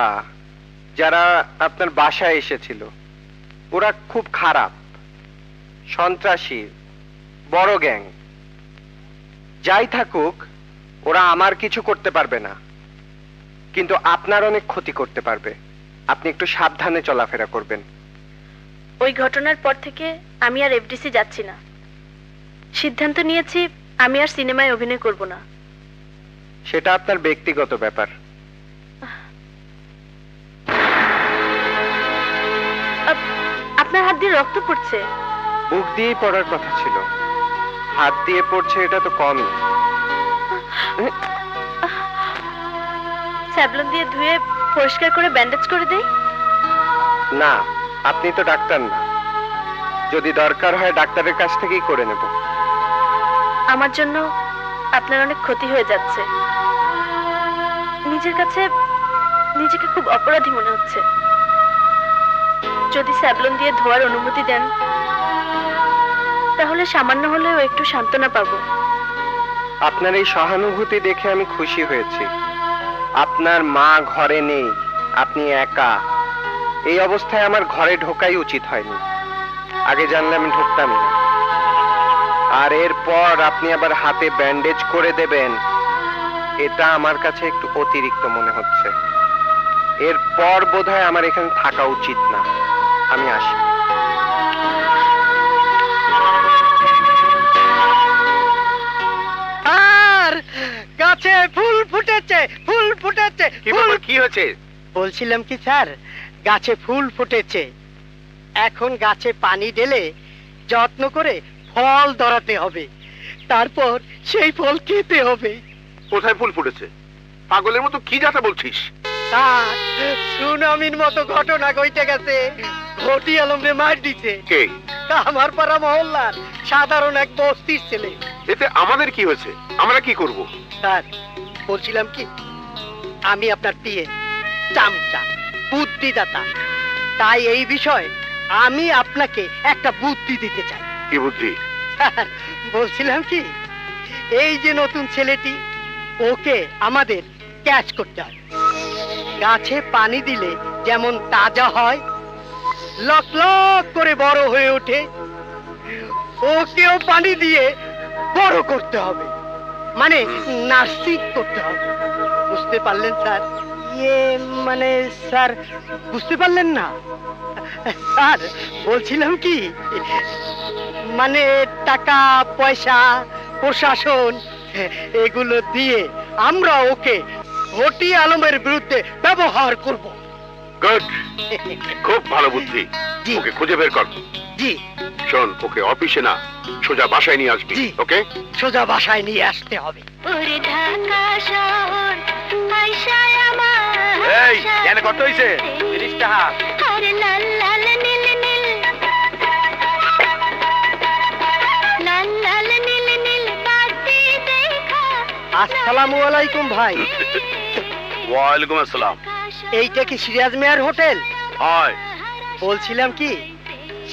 যারা আপনার বাসায় এসেছিল, ওরা খুব খারাপ, সন্ত্রাসী, বড় গ্যাং। যাই থাকুক, ওরা আমার কিছু করতে পারবে না, কিন্তু আপনার অনেক ক্ষতি করতে পারবে। আপনি একটু সাবধানে চলাফেরা করবেন। ওই ঘটনার পর থেকে আমি আর এফডিসি যাচ্ছি না। সিদ্ধান্ত নিয়েছি আমি আর সিনেমায় অভিনয় করব না। সেটা আপনার ব্যক্তিগত ব্যাপার। আপনার হাত দিয়ে রক্ত পড়ছে। বুক দিয়েই পড়ার কথা ছিল, হাত দিয়ে পড়ছে এটা তো কমই। স্যাভলন দিয়ে ধুয়ে পরিষ্কার করে ব্যান্ডেজ করে দেই? না, আপনি তো ডাক্তার না। যদি দরকার হয় ডাক্তারের কাছ থেকেই করে নেব। আমার জন্য আপনার অনেক ক্ষতি হয়ে যাচ্ছে। নিজের কাছে নিজেকে খুব অপরাধী মনে হচ্ছে। যদি স্যাভলন দিয়ে ধোয়ার অনুমতি দেন তাহলে সামান্য হলেও একটু সান্ত্বনা পাবো। আপনার এই সহানুভূতি দেখে আমি খুশি হয়েছি। আপনার মা ঘরে নেই, আপনি একা। এই অবস্থায় আমার ঘরে ঢোকাই উচিত হয়নি। আগে জানলে আমি ঢুকতাম না। আর এরপর আপনি আবার হাতে ব্যান্ডেজ করে দেবেন, এটা আমার কাছে একটু অতিরিক্ত মনে হচ্ছে। এরপর বোধহয় আমার এখানে থাকা উচিত না। আমি আসি। আর গাছে ফুল ফুটেছে, ফুল ফুটেছে। কি হয়েছে? বলছিলাম কি স্যার, গাছে ফুল ফুটেছে। এখন গাছে পানি ঢেলে যত্ন করে ফল ধরাতে হবে, তারপর সেই ফল খেতে হবে। কোথায় ফুল ফুটেছে? পাগলের মতো কি যাতা বলছিস? তার সুনামির মতো ঘটনা ঘটে গেছে। ঘটি আলমরে মার দিছে কে? আমার পাড়া মহল্লার সাধারণ এক বস্তির ছেলে। এতে আমাদের কি হয়েছে? আমরা কি করব? স্যার বলছিলাম কি, আমি আপনার পিয়ে চামচা, বুদ্ধিদাতা, তাই এই বিষয়ে আমি আপনাকে একটা বুদ্ধি দিতে চাই। কি বুদ্ধি? স্যার বলছিলাম কি, এই যে নতুন ছেলেটি, ওকে আমাদের ক্যাচ করতে হবে। গাছে পানি দিলে যেমন তাজা হয়, লক লক করে বড় হয়ে ওঠে, ওকেও পানি দিয়ে বড় করতে হবে, মানে নার্সিং করতে হবে। বুঝতে পারলেন স্যার? মানে স্যার বুঝতে পারলেন না? স্যার বলছিলাম কি, মানে টাকা পয়সা, প্রশাসন, এগুলো দিয়ে আমরা ওকে ঘটি আলমের বিরুদ্ধে ব্যবহার করব। গুড, খুব ভালো বুদ্ধি। জি। ওকে খুঁজে বের কর। জি শোন, ওকে অফিসে না, সোজা বাসায় নিয়ে আসবি। জি। ওকে? সোজা বাসায় নিয়ে আসতে হবে। এই জানে কত হইছে? 30 টাকা। আসসালামু আলাইকুম ভাই। ওয়ালাইকুম আসসালাম। এইটা কি সিরাজ মিয়ার হোটেল? হয়। বলছিলাম কি,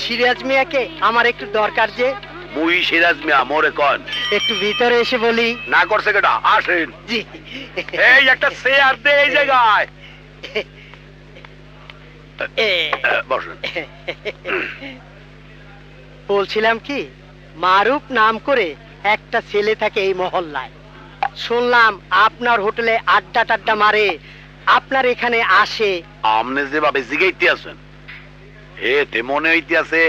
সিরাজ মিয়াকে আমার একটু দরকার যে। মুই সিরাজ মিয়া, মোরে কন। একটু ভিতরে এসে বলি। না করছে কেটা? আসেন। জি। এই একটা চেয়ার দে এই জায়গায়। বসেন। বলছিলাম কি, মারুফ নাম করে একটা ছেলে থাকে এই মহল্লায়। শুনলাম আপনার হোটেলে আড্ডা টাড্ডা মারে, আপনার এখানে আসে। আমনে যেভাবে জিগাইতে আছেন এতে মনে হইতে আছে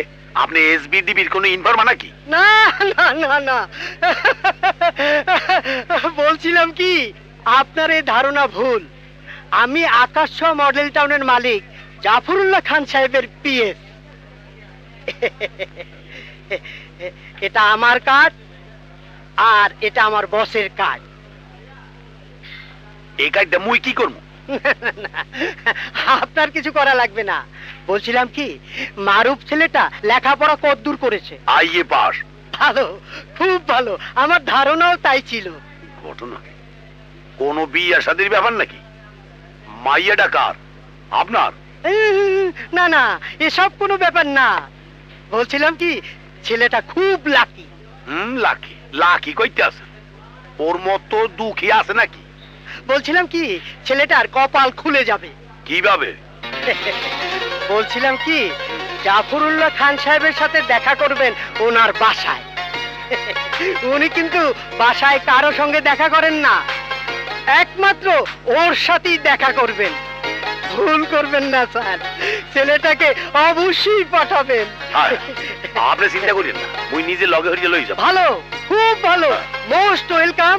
আপনি এসবিডিবির কোন ইনফরমার নাকি? না না না না, বলছিলাম কি আপনার এই ধারণা ভুল। আমি আকাশ মডেল টাউনের মালিক জাফরুল্লাহ খান সাহেবের পিএস। এটা আমার কার্ড আর এটা আমার বসের কার্ড। এই কাজটা মুই কি করবো? আপনার কিছু করা লাগবে না। বলছিলাম কি মারুফ ছেলেটা লেখাপড়া কতদূর করেছে? IA pass. ভালো, খুব ভালো, আমার ধারণাও তাই ছিল। ঘটনা কোন বিয়ে শাদীর ব্যাপার নাকি? মাইয়া ডাকার আপনার? না না, এসব কোনো ব্যাপার না। বলছিলাম কি ছেলেটা খুব লাকি। লাকি লাকি কইতে আছে? ওর মতো দুঃখী আছে নাকি? বলছিলাম কি ছেলেটার কপাল খুলে যাবে। কিভাবে? বলছিলাম কি জাফরুল্লাহ খান সাহেবের সাথে দেখা করবেন ওনার বাসায়। উনি কিন্তু বাসায় কারো সঙ্গে দেখা করেন না, একমাত্র ওর সাথেই দেখা করবেন। ভুল করবেন না স্যার, ছেলেটাকে অবশ্যই পাঠাবেন। আপনি চিন্তা করেন না, মুই নিজে লগে হরিয়ে লই যাব। ভালো, খুব ভালো, মোস্ট ওয়েলকাম।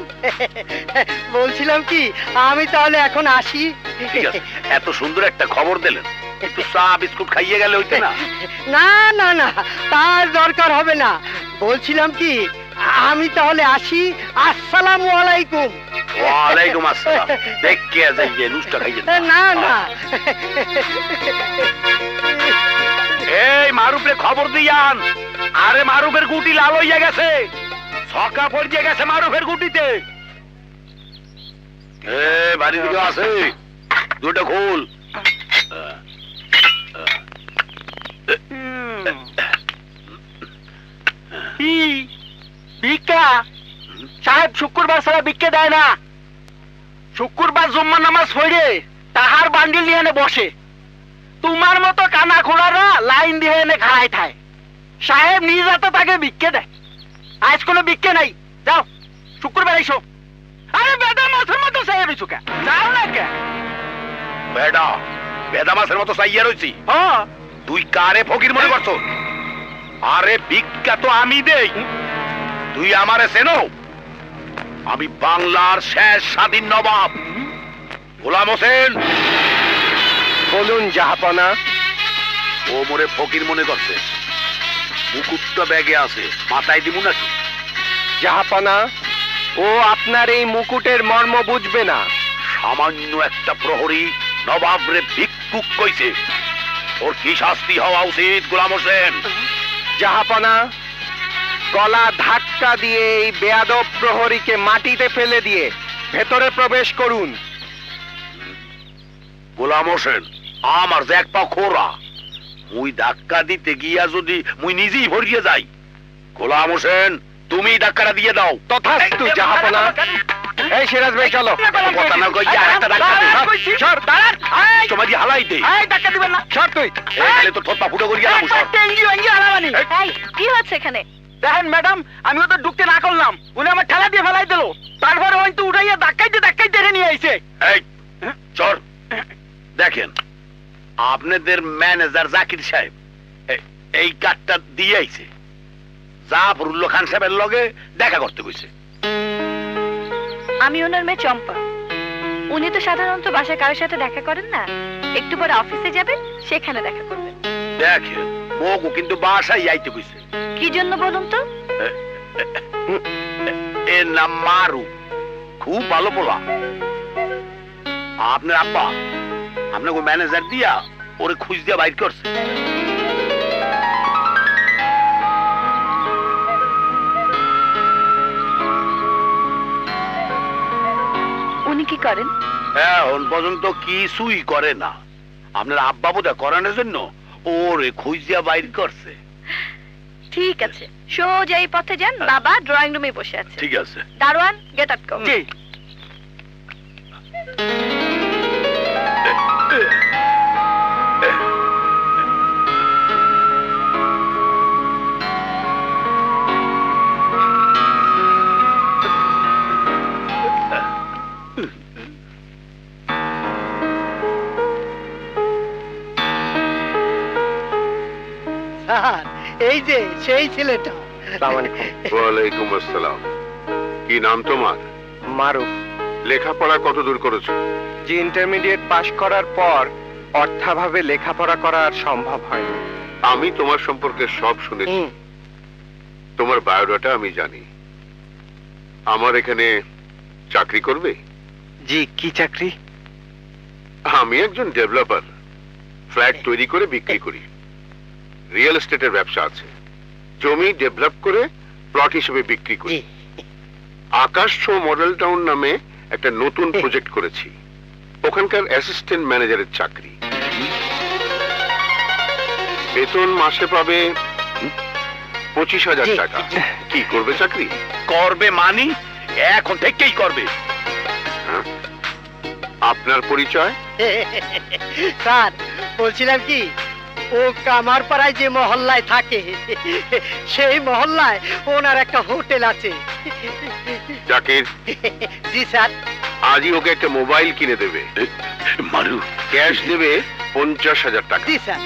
বলছিলাম কি আমি তাহলে এখন আসি। ঠিক আছে, এত সুন্দর একটা খবর দিলেন, একটু চা বিস্কুট খাইয়ে গেলে হইতে না? না না না, তার দরকার হবে না। বলছিলাম কি আমি তাহলে আসি। আসসালামু আলাইকুম। ওয়ালাইকুম আসসালাম। দেখকে যাইয়ে নুসটা খাইয়ে না না, এই মারুফে খবর দিয়ান। আরে মারুফের গুটি লাল হইয়া গেছে, ছকা পড়িয়ে গেছে মারুফের গুটিতে। এ বাড়ি দিকে আছে, দুটো খোল। ভিক্ষা সাহেব শুক্রবার ছাড়া ভিক্ষা দেয় না। শুক্রবার জুম্মা নামাজ পড়ে তাহার বান্ডিল নিয়ে এনে বসে। তোমার মতো কানা খোড়ারা লাইন দিয়ে এনে খাড়াই খায়। সাহেব নিজ হাতে তাকে ভিক্ষে দেয়। আজ কোনো ভিক্ষে নাই, যাও শুক্রবার এসো। আরে বেদা মাছের মতো সাহেব এসুকা যাও না কে? বেডা বেদা মাছের মতো চাইয়া রয়েছি। হ্যাঁ, তুই কারে ফকির মনে করছো? আরে ভিক্ষা তো আমি দেই, তুই আমারে চেনো? আমি বাংলার শেষ স্বাধীন নবাব গোলাম হোসেন। বলুন জাহাপনা। ও মোরে ফকির মনে করছে, মুকুটটা ব্যাগে আছে, মাথায় দিমু নাকি? জাহাপনা, ও আপনার এই মুকুটের মর্ম বুঝবে না। সামান্য একটা প্রহরী নবাবরে ভিক্ষুক কইছে, ওর কি শাস্তি হওয়া উচিত গোলাম হোসেন? জাহাপনা, গলা ধাক্কা দিয়ে এই বেয়াদব প্রহরীকে মাটিতে ফেলে দিয়ে ভেতরে প্রবেশ করুন। গোলাম হোসেন, আমার যে এক পা খোরা, মুই ধাক্কা দিতে গিয়া যদি মুই নিজেই ভরিয়ে যাই, গোলাম হোসেন তুমি ধাক্কাটা দিয়ে দাও। তথাস্তু জাহাপনা। এই সিরাজ ভাই চলো। কথা না কইয়া আরেকটা ধাক্কা দে। সর, সময় দিয়ে হালাই দে। টাকা দিবেন না। সর তুই। এখানে তো ঠোঁট পা ফুটো করিয়া দাও। সর। কি হচ্ছে এখানে? দেখেন ম্যাডাম, আমি তো ঢুকতে না করলাম, উনি আমার ঠেলা দিয়ে ফেলাই দিল। তারপরে হয়তো উঠাইয়া ধাক্কাইতে ধাক্কাইতে নিয়ে আইছে। এই চর, দেখেন আপনাদের ম্যানেজার জাকির সাহেব এই কার্ডটা দিয়ে আইছে, জাফরুল্লাহ খান সাহেবের লগে দেখা করতে কইছে। আমি ওনার মেয়ে চম্পা। উনি তো সাধারণত বাসায় কারোর সাথে দেখা করেন না, একটু পরে অফিসে যাবেন, সেখানে দেখা করবেন। দেখেন মগু কিন্তু বাসায় আইতে কইছে। কি জন্য বলুন তো? এর নাম মারু, খুব ভালো পোলা। আপনার আব্বা আপনাকে ম্যানেজার দিয়া ওরে খুঁজ দিয়া বাইর করছে। উনি কি করেন? এখন পর্যন্ত কিছুই করে না। আপনার আব্বা বোধ করানোর জন্য ওরে খুঁজ দিয়া বাইর করছে। ঠিক আছে, সোজা এই পথে যান, বাবা ড্রয়িং রুমে বসে আছে। ঠিক আছে। দারোয়ান, গেট আউট করুন। জি। স্যার এই যে সেই ছেলেটা। ওয়ালাইকুম আসসালাম। কি নাম তোমার? মারুফ। লেখাপড়া কত দূর করেছো? যে ইন্টারমিডিয়েট পাশ করার পর অর্থাভাবে লেখাপড়া করা আর সম্ভব হয়নি। আমি তোমার সম্পর্কে সব শুনেছি। তোমার বায়োডাটা আমি জানি। আমার এখানে চাকরি করবে? জি, কি চাকরি? আমি একজন ডেভেলপার। ফ্ল্যাট তৈরি করে বিক্রি করি। রিয়েল এস্টেটের ব্যবসা আছে। জমি ডেভেলপ করে প্লট হিসেবে বিক্রি করি। আকাশ শো মডেল টাউন নামে একটা নতুন প্রজেক্ট করেছি। ওখানকার অ্যাসিস্ট্যান্ট ম্যানেজারের চাকরি। বেতন মাসে পাবে 25,000 টাকা। কি করবে চাকরি? করবে মানি এখন থেকেই করবে। আপনার পরিচয়? স্যার বলছিলাম কি, ও কামারপাড়ায় যে মহল্লায় থাকে সেই মহল্লায় ওনার একটা হোটেল আছে। জাকির, জি স্যার। আজই ওকে একটা মোবাইল কিনে দেবে। মারু, ক্যাশ দেবে 50,000 টাকা। জি স্যার।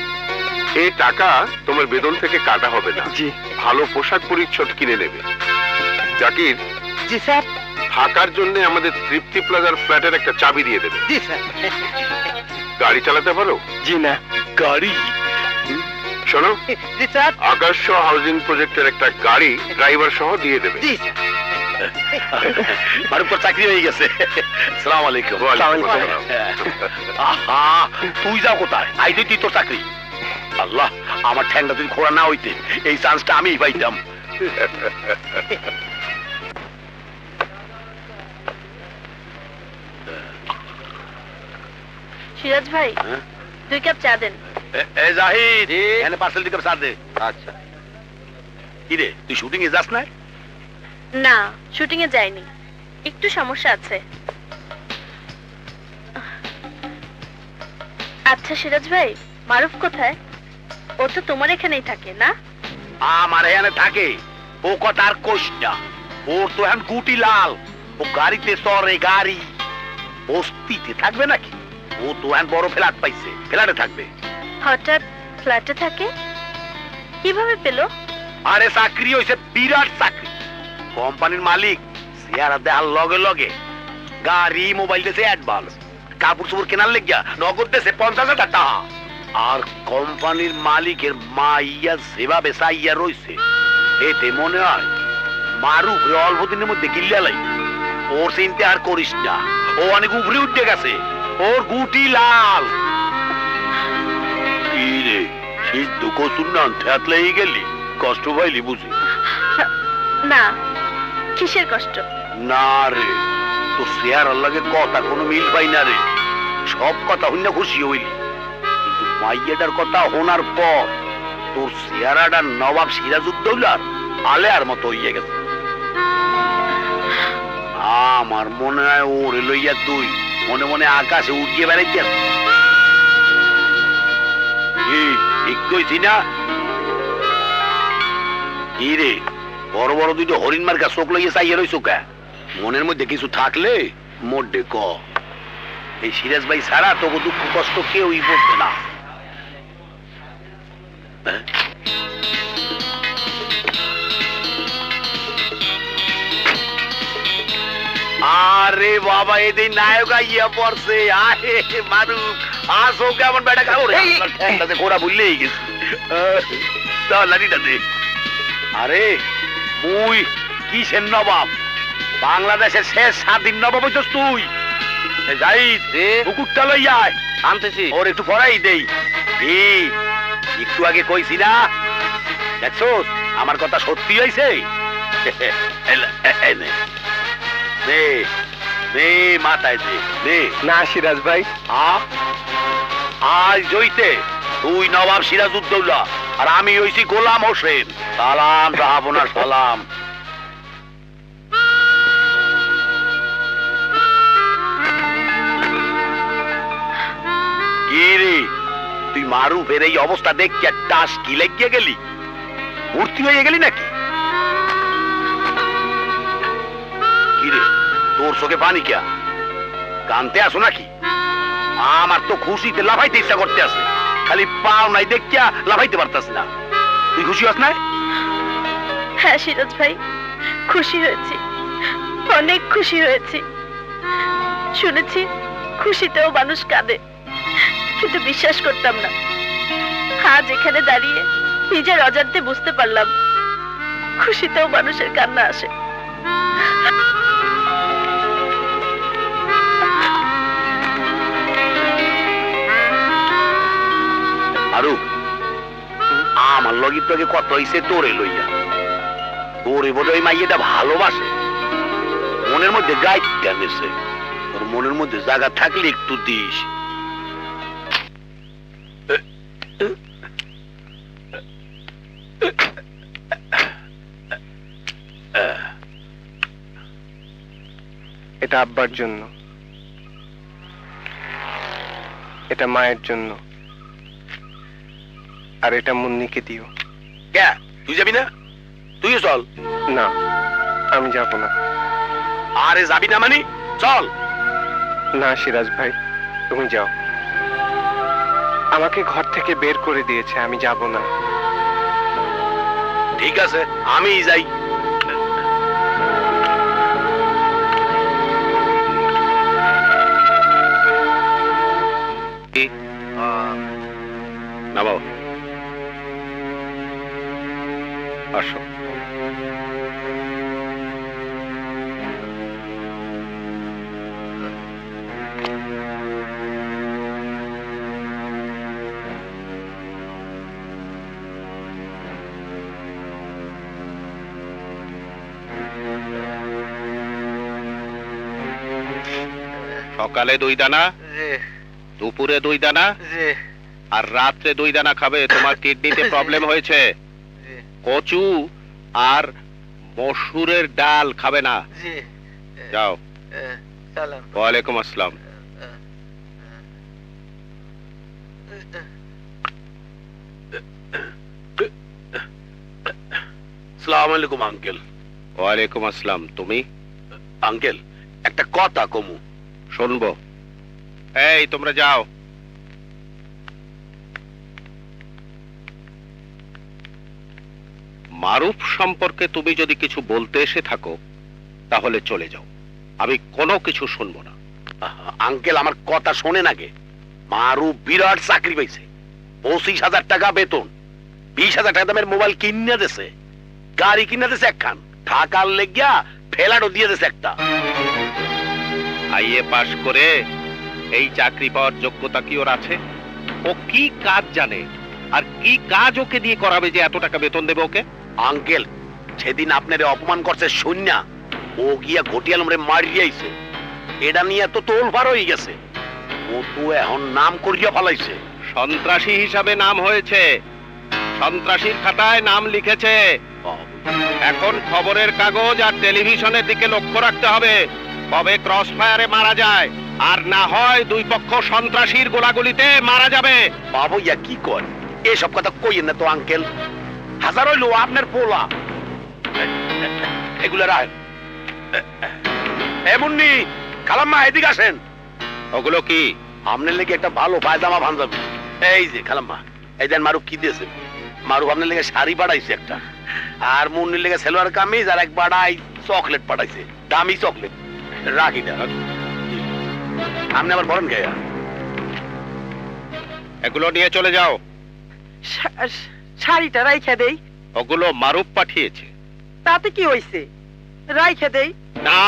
এই টাকা তোমার বেতন থেকে কাটা হবে না। জি। ভালো পোশাক পরিচ্ছদ কিনে নেবে। জাকির, জি স্যার। থাকার জন্য আমাদের তৃপ্তি প্লাজার ফ্ল্যাটের একটা চাবি দিয়ে দেবে। জি স্যার। গাড়ি চালাতে পারো? জি না। গাড়ি? শোনো, জি স্যার। আকাশ হাউজিং প্রজেক্টের একটা গাড়ি ড্রাইভার সহ দিয়ে দেবে। জি স্যার। মারুফ তোর চাকরি হয়ে গেছে। সালাম আলাইকুম। ওয়ালাইকুম আসসালাম। আহা, তুই যাও কোথায়? আই তুই তোর চাকরি। আল্লাহ, আমার ঠ্যাংটা যদি খোড়া না হইতে এই চান্সটা আমিই পাইতাম। সিরাজ ভাই, 2 কাপ চা দেন। এ জাহিদ, এখানে পার্সেল দিকে সার দে। আচ্ছা। কি রে, তুই শুটিং এ যাস না? না, শুটিং এ যাইনি, একটু সমস্যা আছে। আচ্ছা সিরাজ ভাই, মারুফ কোথায়? ও তো তোমার এখানেই থাকে না? আমার এখানে থাকে। ও কথা আর কোশ না। ওর তো এখন গুটি লাল। ও গাড়িতে চড়ে, গাড়ি বস্তিতে থাকবে নাকি? ও তো এখন বড় ফ্ল্যাট পাইছে, ফ্ল্যাটে থাকবে। হঠাৎ ফ্ল্যাটে থাকে কিভাবে পেলো? আরে চাকরি হইছে বিরাট চাকরি। কোম্পানির মালিক চেহারা দেখার লগে লগে গাড়ি, মোবাইল দিয়েছে অ্যাডভান্স। কাপড় চোপড় কেনার লেগিয়া নগদ দিয়েছে 50,000 টাকা। আর কোম্পানির মালিকের মাইয়া যেভাবে চাইয়া রইছে, এতে মনে হয় মারুফ অল্প দিনের মধ্যে গিল্লা লাই। ওর চিন্তা আর করিস না, ও অনেক উপরে উঠে গেছে। ওর গুটি লাল। কি রে, সিদ্ধ কচুর নান থেতলাই গেলি? কষ্ট পাইলি বুঝি? না, কিসের কষ্ট? না রে, তোর চেহারার লাগে কথা কোনো মিল পাই না রে। সব কথা হইন না খুশি হইলি, কিন্তু মাইয়াটার কথা শোনার পর তোর চেহারাটা নবাব সিরাজউদ্দৌলার আলেয়ার মতো হইয়া গেছে। আমার মনে হয় ওরে লইয়া তুই মনে মনে আকাশে উঠিয়ে বেড়াইতে। ঠিক কইছি না? কি রে, বড় বড় দুটো হরিণ মার্কা চোখ লইয়া চাইয়া রইছ কে? মনের মধ্যে কিছু থাকলে মোডে ক। এই সিরাজ ভাই ছাড়া তোকে দুঃখ কষ্ট কেউই বুঝবে না। আরে বাবা, এদিন নায়ক আইয়া পড়ছে। আরে মানুষ আসো, কেমন বেটা খাবো রে? ঘোড়া ভুললেই গেছি। লাঠিটা দে। আরে মুই কিসের নবাব? বাংলাদেশের শেষ স্বাধীন নবাব হইছস তুই। যাই কুকুরটা লইয়া আনতেছি, ওর একটু পড়াই দেই। একটু আগে কইছি না, দেখছোস আমার কথা সত্যি হয়েছে। মাথায় দে দে। না সিরাজ ভাই, আজ জইতে তুই নবাব সিরাজউদ্দৌলা আর আমি হইছি গোলাম হোসেন। সালাম সাহাবনা, সালাম। কি রে, তুই মারুফের এই অবস্থা দেখিয়া টাস কি লাগিয়ে গেলি? মূর্তি হয়ে গেলি নাকি? কি রে, তোর চোখে পানি কে? কানতে আসো নাকি? আমার তো খুশিতে লাফাইতে ইচ্ছা করতে আছে, খালি পাও নাই দেখিয়া লাফাইতে পারতাস না। তুই খুশি হস না? হ্যাঁ সিরাজ ভাই, খুশি হয়েছি, অনেক খুশি হয়েছি। শুনেছি খুশিতেও মানুষ কাঁদে, কিন্তু বিশ্বাস করতাম না। আজ এখানে দাঁড়িয়ে নিজের অজান্তে বুঝতে পারলাম খুশিতেও মানুষের কান্না আসে। আরু আমার লগি তোকে কত হইছে তোরে লইয়া, তোরে বোধ হয় মাইয়েটা ভালোবাসে, মনের মধ্যে গাইড টানেছে। তোর মনের মধ্যে জায়গা থাকলে একটু দিস। এটা আব্বার জন্য, এটা মায়ের জন্য, আর এটা মুন্নিকে দিও। কে তুই যাবি না? তুইও চল। না, আমি যাব না। আরে যাবি না মানে চল। না সিরাজ ভাই, তুমি যাও। আমাকে ঘর থেকে বের করে দিয়েছে, আমি যাব না। ঠিক আছে, আমি যাই। না বাবা, আসো। সকালে 2 দানা, দুপুরে 2 দানা, আর রাত্রে 2 দানা খাবে। তোমার কিডনিতে প্রবলেম হয়েছে। কচু আর মসুরের ডাল খাবে না। যাও। ওয়ালাইকুম আসসালাম। আসসালামু আলাইকুম আঙ্কেল। ওয়ালাইকুম আসসালাম। তুমি? আঙ্কেল একটা কথা কমু। শুনবো। এই তোমরা যাও। মারুফ সম্পর্কে তুমি যদি কিছু বলতে এসে থাকো তাহলে চলে যাও, আমি কোনো কিছু শুনবো না। আঙ্কেল আমার কথা শোনেন আগে। মারুফ বিরাট চাকরি পাইছে, 25,000 টাকা বেতন, 20,000 টাকা দামের মোবাইল কিনে দিছে, গাড়ি কিনে দিছে একখান, থাকার লেগিয়া ফেলাডো দিয়ে দিছে একটা। আইএ পাশ করে এই চাকরি পাওয়ার যোগ্যতা কি ওর আছে? ও কি কাজ জানে আর কি কাজ ওকে দিয়ে করাবে যে এত টাকা বেতন দেবে ওকে? আঙ্কেল সেদিন আপনারে অপমান করছে শূন্য, ও গিয়া ঘটিয়ালমরে মারিয়াইছে, এটা নিয়ে তো তোলপার হয়ে গেছে। ও তো এখন নাম করিয়া ফেলাইছে। সন্ত্রাসী হিসাবে নাম হয়েছে, সন্ত্রাসীর খাতায় নাম লিখেছে। এখন খবরের কাগজ আর টেলিভিশনের দিকে লক্ষ্য রাখতে হবে, কবে ক্রস ফায়ারে মারা যায়, আর না হয় 2 পক্ষ সন্ত্রাসীর গোলাগুলিতে মারা যাবে। বাবু ইয়া কি কর, এসব কথা কইেন না তো আঙ্কেল। হাজার হইলো আপনার পোলা, এগুলা রাখ। এমনি খালাম্মা এদিকে আসেন। ওগুলো কি? আপনার লেগে একটা ভালো পায়জামা পাঞ্জাবি। এই যে খালাম্মা, এই দেন মারুফ কি দিয়েছে। মারুফ আপনার লেগে শাড়ি পাঠাইছে একটা, আর মুন্নির লেগে সেলোয়ার কামিজ আর এক বাড়াই চকলেট পাঠাইছে, দামি চকলেট। রাখিটা আপনি আবার বলেন গায়া। এগুলো নিয়ে চলে যাও। শাড়িটা রাইখা দেই। ওগুলো মারুফ পাঠিয়েছে। তাতে কি হইছে, রাইখা দেই। না,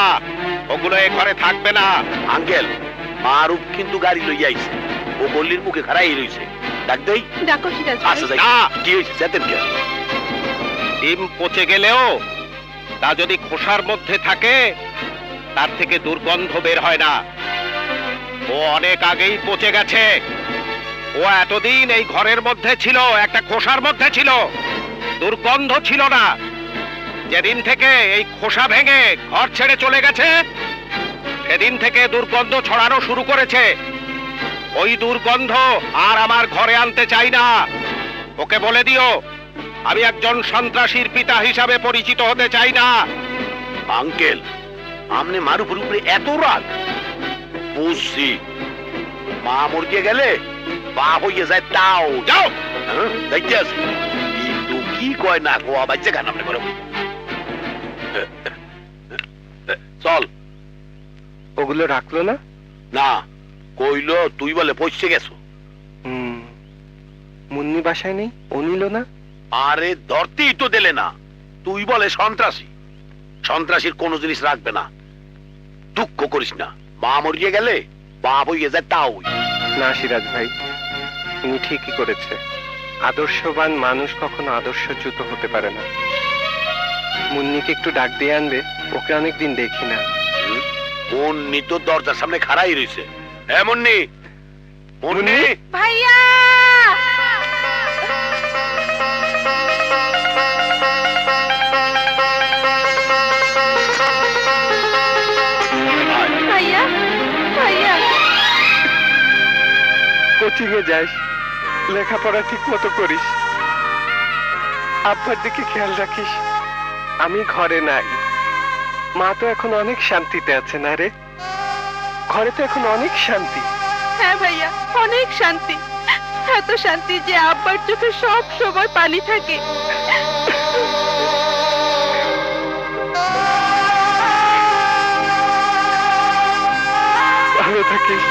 ওগুলো এ ঘরে থাকবে না। আঙ্কেল মারুফ কিন্তু গাড়ি লইয়া আইছে, ও গল্লির মুখে খাড়াই রইছে। ডাক দেই। ডাকো সিরাজ ভাই। আচ্ছা যাই। না। কি হইছে যেতেন কে? ডিম পচে গেলেও তা যদি খোসার মধ্যে থাকে তার থেকে দুর্গন্ধ বের হয় না। ও অনেক আগেই পচে গেছে। ও এতদিন এই ঘরের মধ্যে ছিল, একটা খোসার মধ্যে ছিল, দুর্গন্ধ ছিল না। যেদিন থেকে এই খোসা ভেঙে ঘর ছেড়ে চলে গেছে সেদিন থেকে দুর্গন্ধ ছড়ানো শুরু করেছে। ওই দুর্গন্ধ আর আমার ঘরে আনতে চাই না। ওকে বলে দিও আমি একজন সন্ত্রাসীর পিতা হিসাবে পরিচিত হতে চাই না। আঙ্কেল আমনে মারুফের উপরে এত রাগ? বুঝছি, মা মরিয়ে গেলে বাপ হইয়ে যায়। তাও যাও। যাইতে আছে, কিন্তু কি কি কয় না কোয়া বাচ্চা গান আপনি করে চল। ওগুলো রাখলো না? না, কইলো তুই বলে পৌঁছে গেছো। মুন্নি বাসায় নেই, ও নিল না? আরে ধরতেই তো দিলে না, তুই বলে সন্ত্রাসী। সন্ত্রাসীর কোনো জিনিস রাখবে না, দুঃখ করিস না। মা মরিয়ে গেলে বাপ হইয়ে যায় তাও। না সিরাজ ভাই, তিনি ঠিকই করেছে। আদর্শবান মানুষ কখনো আদর্শচ্যুত হতে পারে না। মুন্নিকে একটু ডাক দিয়ে আনবে, ওকে অনেকদিন দেখি না। মুন্নি তো দরজার সামনে খাড়াই রইছে। হ্যাঁ মুন্নি, মুন্নি ভাইয়া ভাইয়া ভাইয়া কোচিং এ যাস, লেখাপড়া ঠিক মতো করিস, আব্বার দিকে খেয়াল রাখিস। আমি ঘরে নাই, মা তো এখন অনেক শান্তিতে আছে না রে? ঘরে তো এখন অনেক শান্তি। হ্যাঁ ভাইয়া, অনেক শান্তি, এত শান্তি যে আব্বার চোখে সব সময় পানি থাকে। ভালো থাকিস।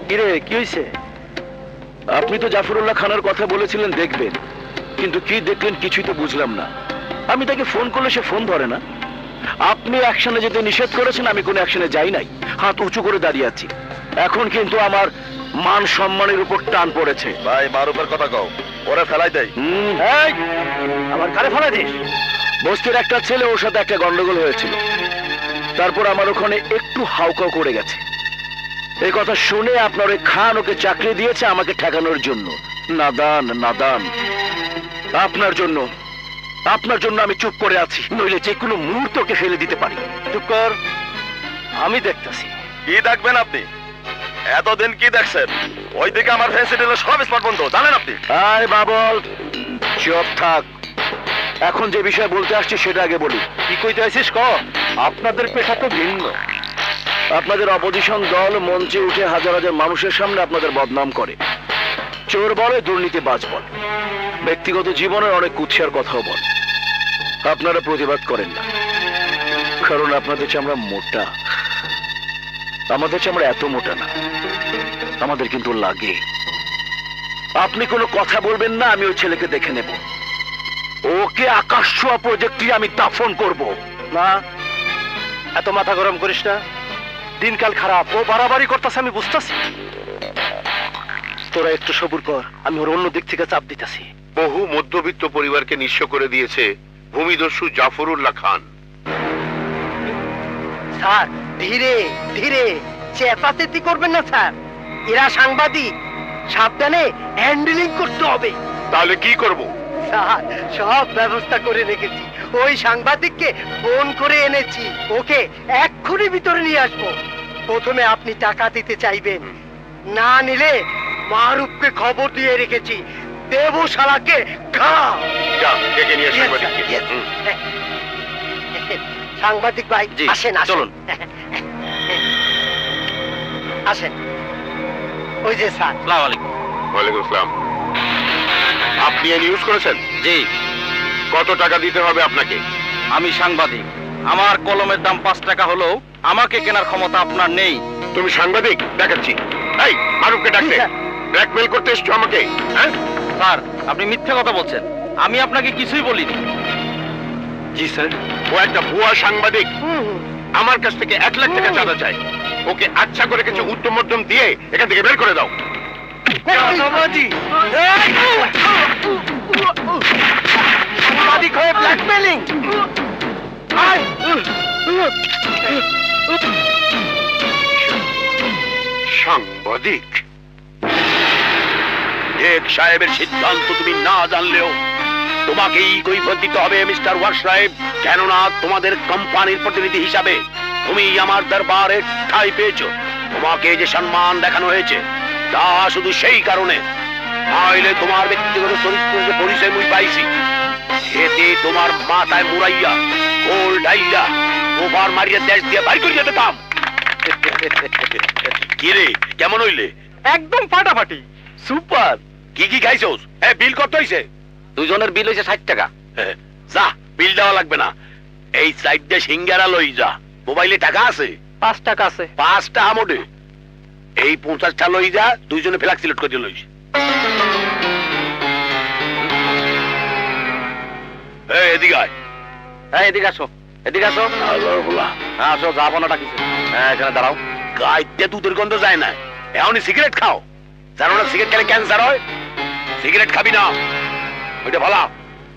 কিরে, কি হয়েছে? আপনি তো জাফরুল্লাহ খানের কথা বলেছিলেন দেখবেন, কিন্তু কি দেখলেন কিছুই তো বুঝলাম না। আমি তাকে ফোন করলে সে ফোন ধরে না। আপনি অ্যাকশনে যেতে নিষেধ করেছেন, আমি কোনো অ্যাকশনে যাই নাই, হাত উঁচু করে দাঁড়িয়ে আছি। এখন কিন্তু আমার মান সম্মানের উপর টান পড়েছে। ভাই মারুফের কথা কও, ওরে ফেলাই দেয়। এই, আমার কারে ফেলা দিস? বস্তির একটা ছেলে, ওর সাথে একটা গন্ডগোল হয়েছিল, তারপর আমার ওখানে একটু হাউকাউ করে গেছে। এই কথা শুনে আপনার ওই খান ওকে চাকরি দিয়েছে আমাকে ঠেকানোর জন্য। নাদান নাদান, আপনার জন্য আমি চুপ করে আছি, নইলে যে কোনো মুহূর্তে ওকে ফেলে দিতে পারি। চুপ কর, আমি দেখতেছি। কি দেখবেন আপনি? এতদিন কি দেখছেন? ওইদিকে আমার ফেসিলিটির সব স্পট বন্ধ, জানেন আপনি? আয় বাবল, চুপ থাক। এখন যে বিষয় বলতে আসছি সেটা আগে বলি। কি কইতে আছিস ক? আপনাদের পেশা তো ভিন্ন। আপনাদের অপোজিশন দল মঞ্চে উঠে হাজার হাজার মানুষের সামনে আপনাদের বদনাম করে, চোর বলে, দুর্নীতিবাজ বলে, ব্যক্তিগত জীবনের অনেক কুৎসার কথাও বলে। আপনারা প্রতিবাদ করেন না, কারণ আপনাদের চামড়া মোটা। আমাদের চামড়া এত মোটা না, আমাদের কিন্তু লাগে। আপনি কোনো কথা বলবেন না, আমি ওই ছেলেকে দেখে নেব। ওকে আকাশ ছোঁয়া প্রজেক্টে আমি দাফন করব। না, এত মাথা গরম করিস না, দিনকাল খারাপ। ও বাড়াবাড়ি করতেছে, আমি বুঝতেছি। তোরা একটু সবুর কর, আমি ওর অন্য দিক থেকে চাপ দিতেছি। বহু মধ্যবিত্ত পরিবারকে নিঃস্ব করে দিয়েছে ভূমিদস্যু জাফরুল্লাহ খান। স্যার ধীরে ধীরে, চেপাচেতি করবেন না স্যার, এরা সাংবাদিক, সাবধানে হ্যান্ডেলিং করতে হবে। তাহলে কি করব? স্যার সব ব্যবস্থা করে রেখেছি, ওই সাংবাদিককে ফোন করে এনেছি, ওকে এক্ষুনি ভিতরে নিয়ে আসবো। প্রথমে আপনি টাকা দিতে চাইবেন, না নিলে মারুফকে খবর দিয়ে রেখেছি, দেবো শালাকে ঘা। যা, ডেকে নিয়ে আসো সাংবাদিককে। Yes, সাংবাদিক ভাই আসেন, চলুন আসেন। ওই যে স্যার। ওয়ালাইকুম আসসালাম। আপনি এই নিউজ করেছেন? জি। কত টাকা দিতে হবে আপনাকে? আমি সাংবাদিক, আমার কলমের দাম 5 টাকা হলেও আমাকে কেনার ক্ষমতা আপনার নেই। তুমি সাংবাদিক? দেখাচ্ছি। এই মারুফকে ডাকতে। ব্ল্যাকমেল করতে এসছো আমাকে? হ্যাঁ স্যার, আপনি মিথ্যে কথা বলছেন, আমি আপনাকে কিছুই বলিনি। জি স্যার। ও একটা ভুয়া সাংবাদিক, আমার কাছ থেকে 1 লাখ টাকা চাঁদা চায়। ওকে আচ্ছা করে কিছু উত্তম মধ্যম দিয়ে এখান থেকে বের করে দাও। সাংবাদিক হয়ে ব্ল্যাকমেলিং। সাংবাদিক? এক সাহেবের সিদ্ধান্ত তুমি না জানলেও তোমাকেই কৈফিয়ত দিতে হবে মিস্টার ওয়াস সাহেব, কেননা তোমাদের কোম্পানির প্রতিনিধি হিসাবে তুমি আমার দরবারে ঠাঁই পেয়েছো। তোমাকে যে সম্মান দেখানো হয়েছে তা শুধু সেই কারণে, নাইলে তোমার ব্যক্তিগত চরিত্রের যে পরিচয় মুই পাইছি এতে তোমার মাথায় মুড়াইয়া গোল ঢাইয়া ওভার মারিয়া দেশ দিয়ে বাড়ি করিয়া দিতাম। কি রে কেমন হইলে? একদম ফাটাফাটি সুপার। কি কি খাইছোস? হ্যাঁ বিল কত হইছে? দুজনের বিল হয়েছে 60 টাকা। যা বিল দেওয়া লাগবে না, এই সাইড দিয়ে সিঙ্গারা লই যা। মোবাইলে টাকা আছে? 5 টাকা আছে। 5 টাকা মোটে। এই 50টা লই যা, দুইজনে ফ্ল্যাক্স সিলেক্ট করে লইস। এই এদিকে আয়। হ্যাঁ এদিকে আসো, এদিকে আসো। হ্যাঁ আসো, যাবো না কিছু। হ্যাঁ এখানে দাঁড়াও। গাইতে দুধের গন্ধ যায় না, এখনই সিগারেট খাও। জানো না সিগারেট খেলে ক্যান্সার হয়? সিগারেট খাবি না, ওইটা ভালো।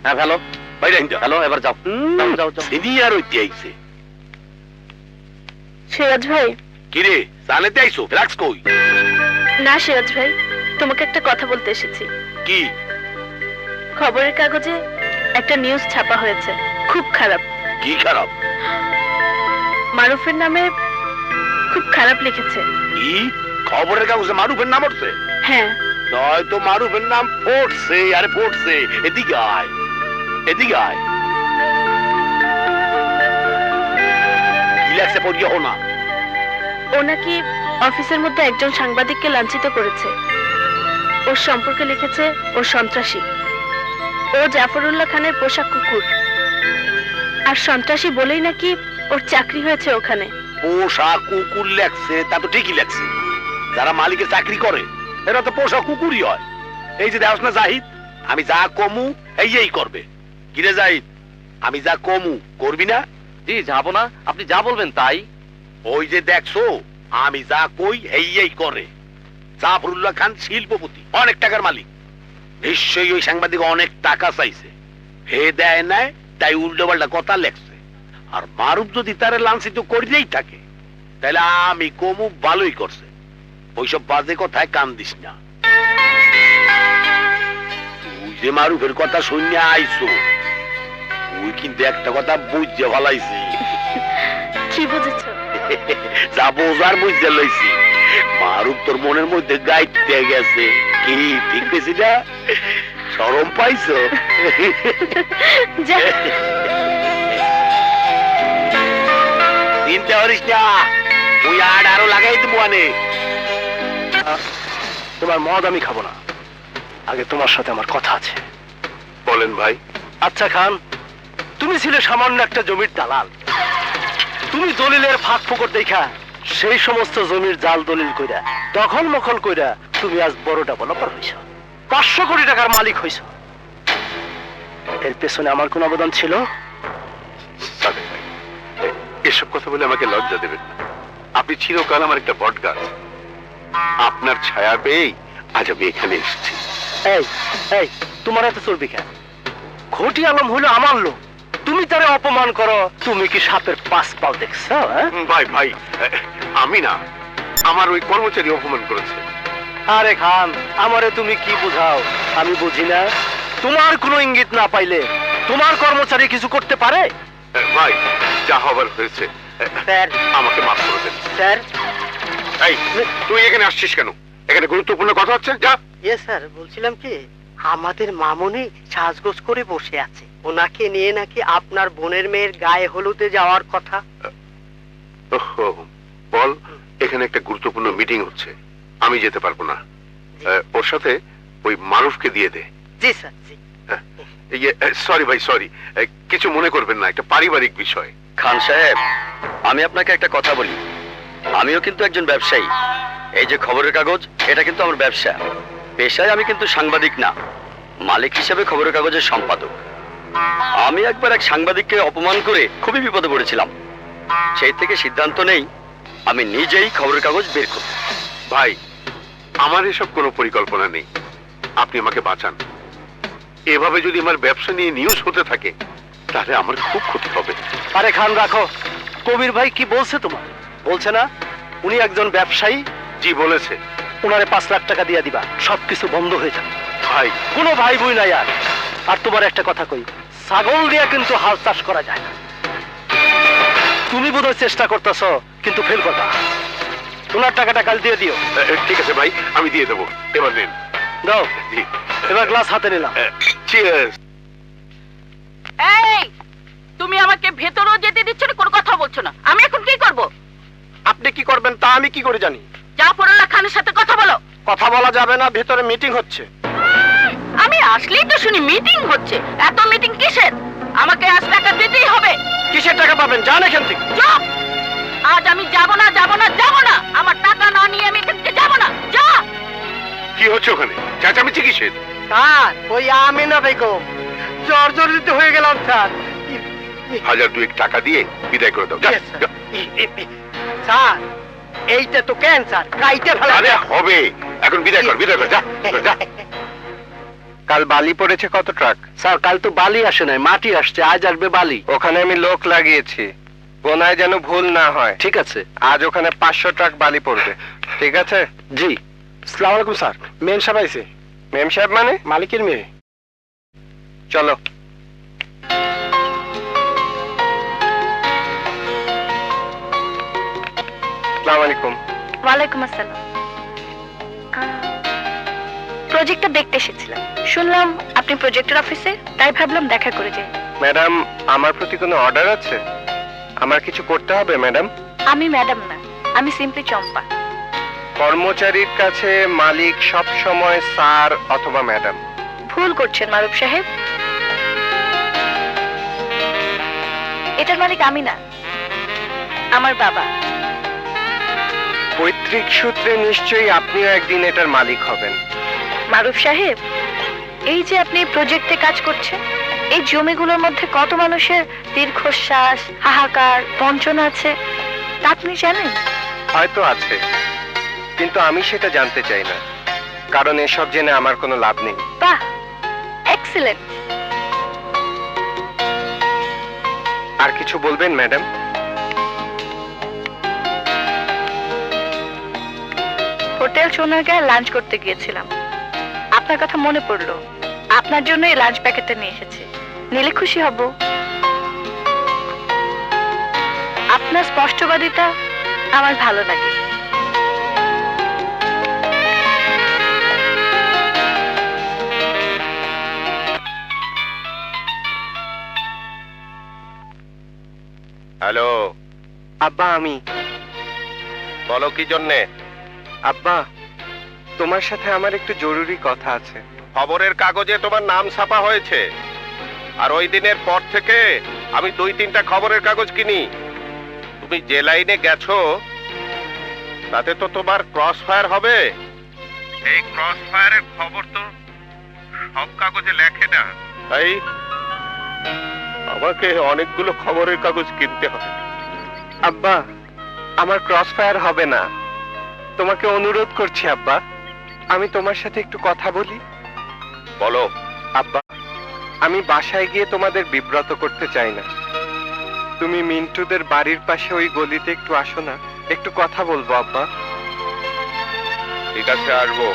হ্যাঁ ভালো, বাইরে হ্যালো এবার যাও। যাও, যাও, যাও। সিনিয়র হইতে আইছে। সিরাজ ভাই। কিরে জানেতে আইছো? ফ্ল্যাক্স কই? না সিরাজ ভাই, তোমাকে একটা কথা বলতে এসেছি। কি? খবরের কাগজে একটা নিউজ ছাপা হয়েছে, খুব খারাপ। কি খারাপ? মারুফের নামে খুব খারাপ লিখেছে। কি খবরের কাগজে মারুফের নাম উঠছে? হ্যাঁ। নয়তো মারুফের নাম পড়ছে। আরে পড়ছে, এদিকে আয়, এদিকে আয়। কি লেখছে পড়িয়া হো না? ও নাকি অফিসের মধ্যে একজন সাংবাদিককে লাঞ্ছিত করেছে। ওর সম্পর্কে লিখেছে ও সন্ত্রাসী, ও জাফরুল্লাহ খানের পোশাক কুকুর, আর সন্ত্রাসী বলেই নাকি ওর চাকরি হয়েছে ওখানে। পোষা কুকুর লেখছে, তা তো ঠিকই লেখছে। যারা মালিকের চাকরি করে এরা তো পোষা কুকুরই হয়। এই যে দেখছ না জাহিদ, আমি যা কমু এই করবে। কিরে জাহিদ, আমি যা কমু করবি না? জি যাবো না, আপনি যা বলবেন তাই। ওই যে দেখছো আমি যা কই এই করে। জাফরুল্লাহ খান শিল্পপতি, অনেক টাকার মালিক। নিশ্চয়ই ওই সাংবাদিক অনেক টাকা চাইছে, হে দেয় নাই, তাই উল্টো পাল্টা কথা লেখছে। আর মারুফ যদি তারে লাঞ্ছিত করিলেই থাকে, তাহলে আমি কমু ভালোই করছে। ওইসব বাজে কথায় কান দিস না। তুই যে মারুফের কথা শুনে আইছো, তুই কিন্তু একটা কথা বুঝতে ভালাইছি। কি বুঝেছো? যা বোঝার বুঝতে লইছি, মারুফ তোর মনের মধ্যে গাইতে গেছে। কি ঠিক পেয়েছি না? শরম পাইছো? যা। চিন্তা করিস না, তুই আরো লাগাই দেবো। আনে তোমার মদ আমি খাবো না, আগে তোমার সাথে আমার কথা আছে। বলেন ভাই। আচ্ছা খান, তুমি ছিলে সামান্য একটা জমির দালাল। তুমি দলিলের ফাঁক ফোকর দেখা সেই সমস্ত জমির জাল দলিল কইরা দখল মখল কইরা তুমি আজ বড় ডেভেলপার হইছ, 500 কোটি টাকার মালিক হইছ। এর পেছনে আমার কোন অবদান ছিল? সাদেক ভাই, এসব কথা বলে আমাকে লজ্জা দেবেন না। আপনি চিরকাল আমার একটা বট গাছ। আপনার ছায়া পেয়েই আজ আমি এখানে এসেছি। এই এই তোমার এত চর্বি কেন? ঘটি আলম হলো আমার লোক, তুমি তারে অপমান করো। তুমি কি সাপের 5 পাও দেখছো? ভাই ভাই, আমি না, আমার ওই কর্মচারী অপমান করেছে। আরে খান, আমারে তুমি কি বুঝাও? আমি বুঝি না? তোমার কোনো ইঙ্গিত না পাইলে তোমার কর্মচারী কিছু করতে পারে? ভাই যা হবার হয়েছে, স্যার, আমাকে মাফ করে দেন। স্যার। এই তুই এখানে আসছিস কেন? এখানে গুরুত্বপূর্ণ কথা হচ্ছে, যা। ইয়ে স্যার, বলছিলাম কি, আমাদের মামুনি সাজগোজ করে বসে আছে, ওনাকে নিয়ে নাকি আপনার বোনের মেয়ের গায়ে হলুদে যাওয়ার কথা। ওহো, বল এখানে একটা গুরুত্বপূর্ণ মিটিং হচ্ছে, আমি যেতে পারবো না। ওর সাথে ওই মারুফকে দিয়ে দে। জি স্যার, জি। সরি ভাই, সরি, কিছু মনে করবেন না, একটা পারিবারিক বিষয়। খান সাহেব, আমি আপনাকে একটা কথা বলি, আমিও কিন্তু একজন ব্যবসায়ী। এই যে খবরের কাগজ, এটা কিন্তু আমার ব্যবসা। পেশায় আমি কিন্তু সাংবাদিক না, মালিক হিসেবে খবরের কাগজের সম্পাদক। আমি একবার এক সাংবাদিককে অপমান করে খুবই বিপদে পড়েছিলাম। সেই থেকে সিদ্ধান্ত নেই আমি নিজেই খবরের কাগজ বের করব। ভাই, আমার এসব কোনো পরিকল্পনা নেই, আপনি আমাকে বাঁচান। এভাবে যদি আমার ব্যবসা নিয়ে নিউজ হতে থাকে, তাহলে আমার খুব ক্ষতি হবে। আরে খান রাখো, কবির ভাই কি বলছে তোমার? বলছে না উনি একজন ব্যবসায়ী? জি বলেছে। উনারে 5 লাখ টাকা দিয়ে দিবা, সবকিছু বন্ধ হয়ে যাবে। ভাই, কোনো ভাই বই নাই আর। আর তোমার একটা কথা কই, ছাগল দিয়া কিন্তু হাল চাষ করা যায় না। তুমি বোধহয় চেষ্টা করতেছো, কিন্তু ফেল করবা। ওনার টাকাটা কাল দিয়ে দিও। ঠিক আছে ভাই, আমি দিয়ে দেবো। এবার নিন। দাও। জি। এবার গ্লাস হাতে নিলাম। চিয়ার্স। এই তুমি আমাকে ভেতরেও যেতে দিচ্ছ না, কোনো কথা বলছো না। আমি এখন কি করব? আপনি কি করবেন তা আমি কি করে জানি? জাফরুল্লাহ খানের সাথে কথা বলো। কথা বলা যাবে না, ভেতরে মিটিং হচ্ছে। আমি আসলেই তো শুনি মিটিং হচ্ছে। এত মিটিং কিসের? আমাকে আজ টাকা দিতেই হবে। কিসের টাকা পাবেন? যান এখান থেকে। চুপ! আজ আমি যাব না, যাব না, যাব না। আমার টাকা না নিয়ে আমি এখান থেকে যাব না। যা! কি হচ্ছে ওখানে? চেঁচামেচি কিসের? স্যার ওই আমিনা বেগম জর্জরিত হয়ে গেলাম স্যার। 1000 টাকা দিয়ে বিদায় করে দাও। যা, Yes, sir. যা। স্যার এইটা তো ক্যান্সার, কাইটে ফেলা। আরে হবে, এখন বিদায় কর, বিদায় কর, যা যা। কাল বালি পড়েছে কত ট্রাক? স্যার কাল তো বালি আসে নাই, মাটি আসছে, আজ আসবে বালি। ওখানে আমি লোক লাগিয়েছি, গোনায় যেন ভুল না হয়। ঠিক আছে। আজ ওখানে 500 ট্রাক বালি পড়বে। ঠিক আছে? জি। আসসালামু আলাইকুম স্যার। মেম সাহেব আইছে। মেম সাহেব মানে? মালিকের মেয়ে। চলো। আসসালামু আলাইকুম। ওয়ালাইকুম আসসালাম। প্রজেক্টটা দেখতে এসেছিলাম, শুনলাম আপনি প্রজেক্টের অফিসে, তাই ভাবলাম দেখা করে যাই। ম্যাডাম, আমার প্রতি কোনো অর্ডার আছে? আমার কিছু করতে হবে ম্যাডাম? আমি ম্যাডাম না, আমি সিম্পলি চম্পা। কর্মচারীর কাছে মালিক সব সময় স্যার অথবা ম্যাডাম। ভুল করছেন মারুফ সাহেব, এটার মালিক আমি না, আমার বাবা। পৈতৃক সূত্রে নিশ্চয়ই আপনিও একদিন এটার মালিক হবেন। মারুফ সাহেব, এই যে আপনি প্রজেক্টে কাজ করছেন, এই জমিগুলোর মধ্যে কত মানুষের দীর্ঘশ্বাস, হাহাকার, বঞ্চনা আছে তা আপনি জানেন? হয়তো আছে, কিন্তু আমি সেটা জানতে চাই না, কারণ এসব জেনে আমার কোনো লাভ নেই। বাহ, এক্সিলেন্ট। আর কিছু বলবেন ম্যাডাম? হোটেল সোনারগাঁয়ে লাঞ্চ করতে গিয়েছিলাম, আপনার কথা মনে পড়লো, আপনার জন্য এই লাঞ্চ প্যাকেটটা নিয়ে এসেছি, নিলে খুশি হব। আপনার স্পষ্টবাদিতা আমার ভালো লাগে। হ্যালো আব্বা, আমি। বলো কি জন্যে? আব্বা, তোমার সাথে আমার একটু জরুরি কথা আছে। খবরের কাগজে তোমার নাম ছাপা হয়েছে, আর ওই দিনের পর থেকে আমি 2-3টা খবরের কাগজ কিনি। তুমি যে লাইনে গেছো তাতে তো তোমার ক্রস ফায়ার হবে। এই ক্রস ফায়ারের খবর তো সব কাগজে লেখে না, তাই আমাকে অনেকগুলো খবরের কাগজ কিনতে হয়। আব্বা, আমার ক্রস ফায়ার হবে না, তোমাকে অনুরোধ করছি আব্বা, আমি তোমার সাথে একটু কথা বলি। বলো। আব্বা, আমি বাসায় গিয়ে তোমাদের বিব্রত করতে চাই না, তুমি মিন্টুদের বাড়ির পাশে ওই গলিতে একটু আসো না, একটু কথা বলবো আব্বা। ঠিক আছে, আসবো।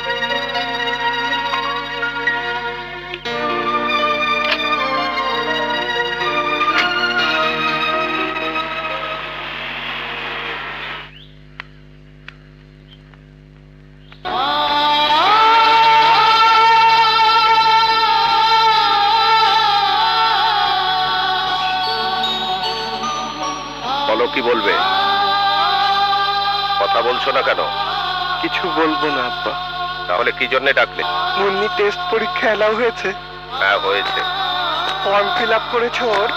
বলো, কি বলবে? কথা বলছো না কেন? কিছু বলবো না আব্বা। তাহলে কি জন্য ডাকলে? মুন্নি টেস্ট পরীক্ষা এলাও হয়েছে। হ্যাঁ, হয়েছে। ফর্ম ফিল আপ করেছো ওর?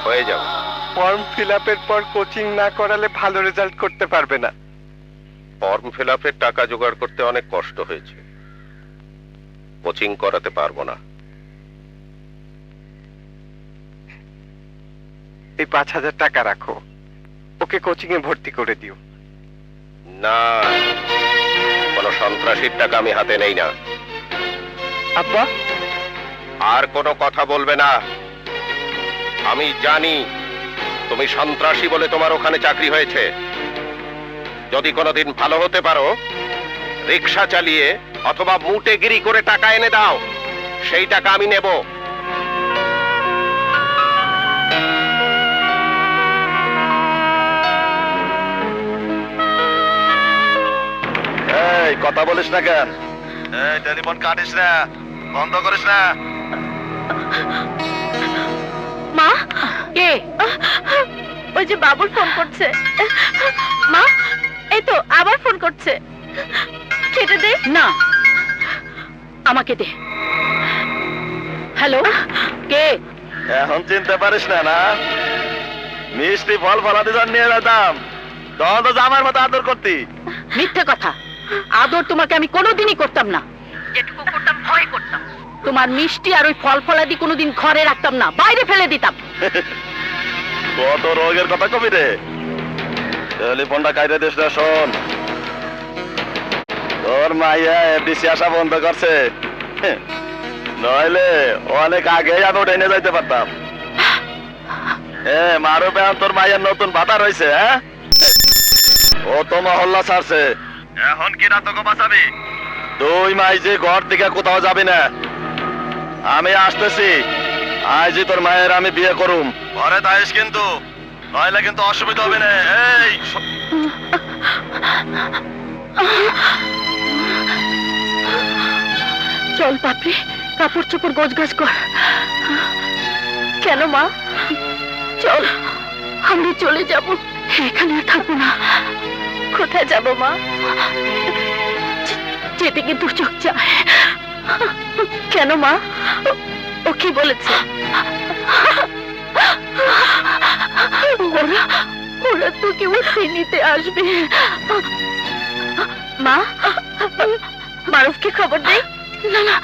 হয়ে যাবে। ফর্ম ফিল আপের পর কোচিং না করালে ভালো রেজাল্ট করতে পারবে না। ফর্ম ফিল আপের টাকা জোগাড় করতে অনেক কষ্ট হয়েছে, কোচিং করাতে পারবো না। এই 5000 টাকা রাখো, ওকে কোচিং এ ভর্তি করে দিও। না, কোনো সন্ত্রাসীর টাকা আমি হাতে নেই না। আব্বা, আর কোনো কথা বলবে না। আমি জানি তুমি সন্ত্রাসী বলে তোমার ওখানে চাকরি হয়েছে। যদি কোনোদিন ভালো হতে পারো, রিক্সা চালিয়ে অথবা মুটেগিরি করে টাকা এনে দাও, সেই টাকা আমি নেব। এই কথা বলিস না কেন? এই টেলিফোন কাটিস না, বন্ধ করিস না। মা কে? ওই যে বাবুল ফোন করছে। মা এই তো আবার ফোন করছে। কেটে দে না, আমাকে দে। হ্যালো, কে? এখন চিনতে পারিস না? না মিষ্টি ফল ফলাতে যখন নিয়ে যেতাম তখন তো জামার মতো আদর করতি। মিথ্যে কথা। আদর তোমাকে আমি কোনোদিনই করতাম না। যেটুকু করতাম ভয় করতাম। তোমার মিষ্টি আর ওই ফল ফলাদি কোনোদিন ঘরে রাখতাম না, বাইরে ফেলে দিতাম। কত রোগের কথা কবি রে। টেলিফোনটা কাইরে দিস না, শোন। তোর মাইয়া এফডিসি আসা বন্ধ করছে, নইলে অনেক আগেই আমি ওটা এনে যাইতে পারতাম। মারু বেহান তোর মাইয়ার নতুন ভাতা রয়েছে। হ্যাঁ, ও তো মহল্লা ছাড়ছে। এখন কি না তোকে বাঁচাবি? তুই মাই যে ঘর থেকে কোথাও যাবি না। আমি আসতেছি, আজই তোর মায়ের আমি বিয়ে করুম। ঘরে তাইস কিন্তু, নইলে কিন্তু অসুবিধা হবে না। এই চল পাপড়ি, কাপড় চোপড় গোছগাছ কর। কেন মা? চল, আমরা চলে যাব। এখানে আর থাকবো না। কোথায় যাব মা? যেতে কিন্তু চোখ চায়। কেন মা? ও কি বলেছে? ওরা তোকে উঠিয়ে নিতে আসবে। মা, মারুফকে খবর দেই। না না,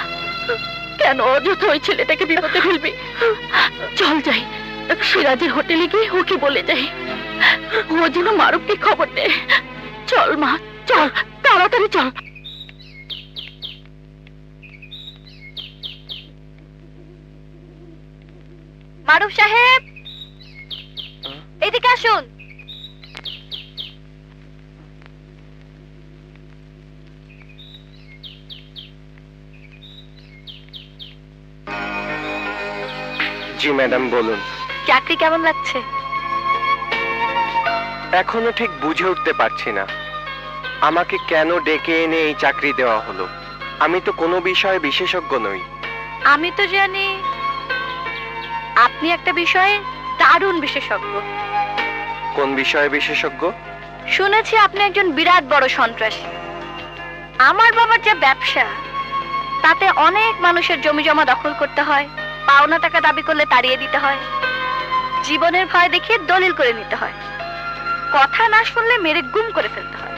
কেন অযথা ওই ছেলেটাকে বিপদে ফেলবি? চল যাই, সিরাজের হোটেলে গিয়ে ওকে বলে যাই ও যেন মারুফকে খবর দেয়। চল মা, চল তাড়াতাড়ি চল। মারুফ সাহেব, এদিকে আসুন। জি ম্যাডাম, বলুন। চাকরি কেমন লাগছে? এখনো ঠিক বুঝে উঠতে পারছি না আমাকে কেন ডেকে এনে এই চাকরি দেওয়া হলো। আমি তো কোনো বিষয়ে বিশেষজ্ঞ নই। আমি তো জানি আপনি একটা বিষয়ে দারুণ বিশেষজ্ঞ। কোন বিষয়ে বিশেষজ্ঞ? শুনেছি আপনি একজন বিরাট বড় সন্ত্রাসী। আমার বাবার যে ব্যবসা, তাতে অনেক মানুষের জমি জমা দখল করতে হয়, পাওনা টাকা দাবি করলে তাড়িয়ে দিতে হয়, জীবনের ভয় দেখিয়ে দলিল করে নিতে হয়, কথা না শুনলে মেরে গুম করে ফেলতে হয়।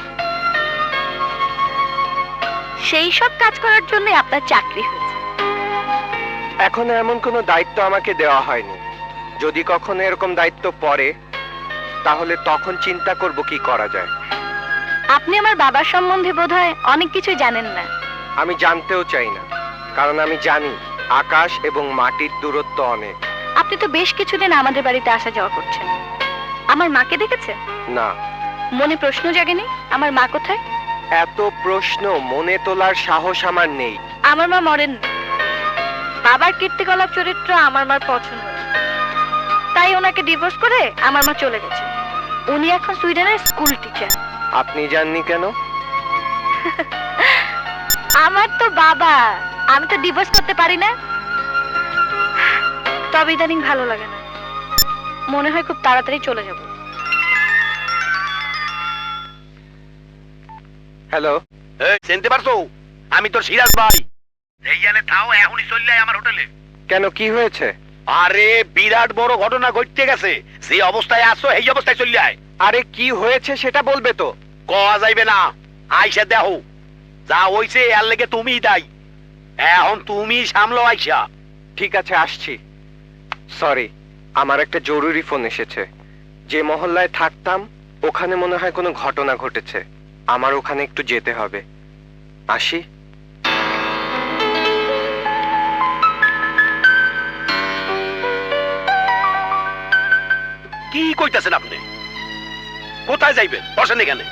সেই সব কাজ করার জন্য আপনার চাকরি হয়েছে। এখনো এমন কোনো দায়িত্ব আমাকে দেওয়া হয়নি। যদি কখনো এরকম দায়িত্ব পড়ে তাহলে তখন চিন্তা করব কি করা যায়। আপনি আমার বাবার সম্বন্ধে বোধহয় অনেক কিছু জানেন না। আমি জানতেও চাই না, কারণ আমি জানি আকাশ এবং মাটির দূরত্ব অনেক। আপনি তো বেশ কিছুদিন আমাদের বাড়িতে আসা যাওয়া করছেন। আমার মাকে দেখেছেন? না। মনে প্রশ্ন জাগেনি আমার মা কোথায়? এত প্রশ্ন মনে তোলার সাহস আমার নেই। আমার মা মরেননি। বাবার কীর্তিকলাপ চরিত্র আমার মার পছন্দ না, তাই ওনাকে ডিভোর্স করে আমার মা চলে গেছে। উনি এখন সুইডেনের স্কুল টিচার। আপনি জাননি কেন? আমার তো বাবা, আমি তো ডিভোর্স করতে পারি না। তবে ইদানিং ভালো লাগে না, মনে হয় খুব তাড়াতাড়ি চলে যাব। হ্যালো, চিনতে পারছো? আমি তোর সিরাজ ভাই। এইখানে থাও, এখনই চলে আয় আমার হোটেলে। কেন, কি হয়েছে? আরে বিরাট বড় ঘটনা ঘটতে গেছে। যে অবস্থায় আছো এই অবস্থায় চলে আয়। আরে কি হয়েছে সেটা বলবে তো? কওয়া যাইবে না, আইসা দেখো। যা হইছে এর লেগে তুমিই দায়ী। এখন তুমি সামলো আইসা। ঠিক আছে, আসছি। সরি, আমার একটা জরুরি ফোন এসেছে। যে মহল্লায় থাকতাম ওখানে মনে হয় কোনো ঘটনা ঘটেছে। আমার ওখানে একটু যেতে হবে। আসি। কি কইতাছেন আপনি? কোথায় যাইবেন? বসেন এখানে।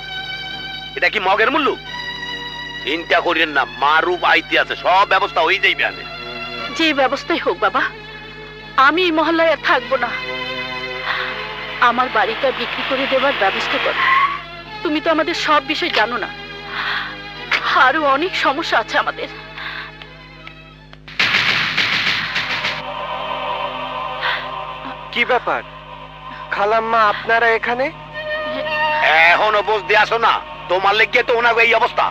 এটা কি মগের মূল্য? চিন্তা করেন না, মারুফ আইতে আছে, সব ব্যবস্থা হয়ে যাইবে। আনে যে ব্যবস্থাই হোক বাবা, আমি এই মহল্লায় আর থাকবো না। আমার বাড়িটা বিক্রি করে দেওয়ার ব্যবস্থা করো। তুমি তো আমাদের সব বিষয় জানো না, আরো অনেক সমস্যা আছে আমাদের। কি ব্যাপার খালাম্মা, আপনারা এখানে? এখনো বুঝতে আসো না? তোমার লেগে তো ওনাকে এই অবস্থা।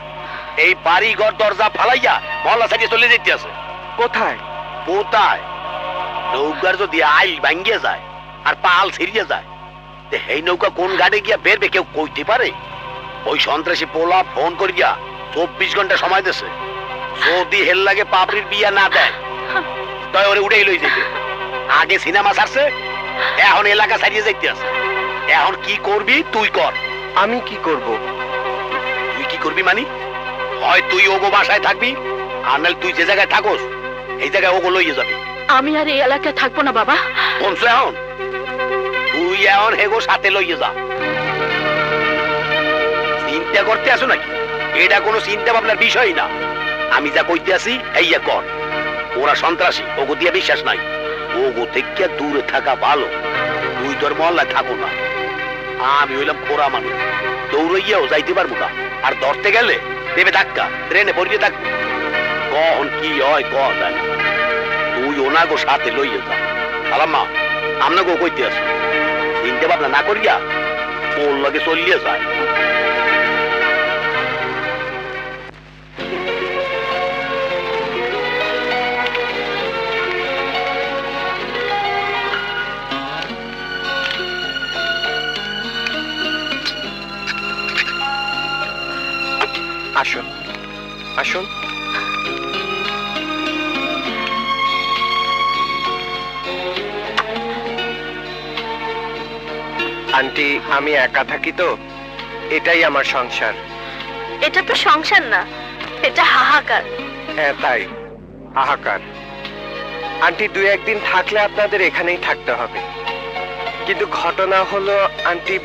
এই বাড়ি ঘর দরজা ফালাইয়া মহল্লা সাইডে চলে যেতে আছে। কোথায়? কোথায়? নৌকার যদি আইল ভাঙ্গিয়ে যায় আর পাল ছিড়িয়ে যায়, তে এই নৌকা কোন ঘাটে গিয়া বেরবে কেউ কইতে পারে? ওই সন্ত্রাসী পোলা ফোন করিয়া 24 ঘন্টা সময় দিছে। যদি হেল লাগে পাপড়ির বিয়া না দেয় তাই ওরে উড়েই লই যাইবে। আগে সিনেমা ছাড়ছে, এখন এলাকা ছাড়িয়ে যাইতে আছে। এখন কি করবি তুই কর। আমি কি করব? তুই কি করবি মানে? হয় তুই ওগো বাসায় থাকবি, আর নাহলে তুই যে জায়গায় থাকোস এই জায়গায় ওগো লইয়ে যাবি। আমি আর এই এলাকায় থাকবো না বাবা। শুনছো? এখন তুই এখন হেগো সাথে লইয়ে যা। চিন্তা করতে আসো নাকি? এটা কোনো চিন্তা ভাবনার বিষয় না। আমি যা কইতে আসি এইয়া কর। ওরা সন্ত্রাসী, ওগো দিয়ে বিশ্বাস নাই। ওগো থেকে দূরে থাকা ভালো। তুই তোর মহল্লায় থাকো না। আমি হইলাম পোড়া মানুষ, দৌড়াইয়াও যাইতে পারবো না। আর ধরতে গেলে দেবে ধাক্কা, ট্রেনে পড়িয়ে থাকবো। কখন কি হয় কহ যায় না। তুই ওনাগো সাথে লইয়ে যা। খালাম্মা, আমনাগো কইতে আসো, চিন্তা ভাবনা না করিয়া ওর লগে চলিয়ে যায়। আসুন আসুন। আন্টি, আমি একা থাকি তো, এটাই আমার সংসার। এটা তো সংসার না, এটা হাহাকার। হ্যাঁ তাই, হাহাকার। আন্টি, 2-1 দিন থাকলে আপনাদের এখানেই থাকতে হবে। কিন্তু ঘটনা হলো আন্টি,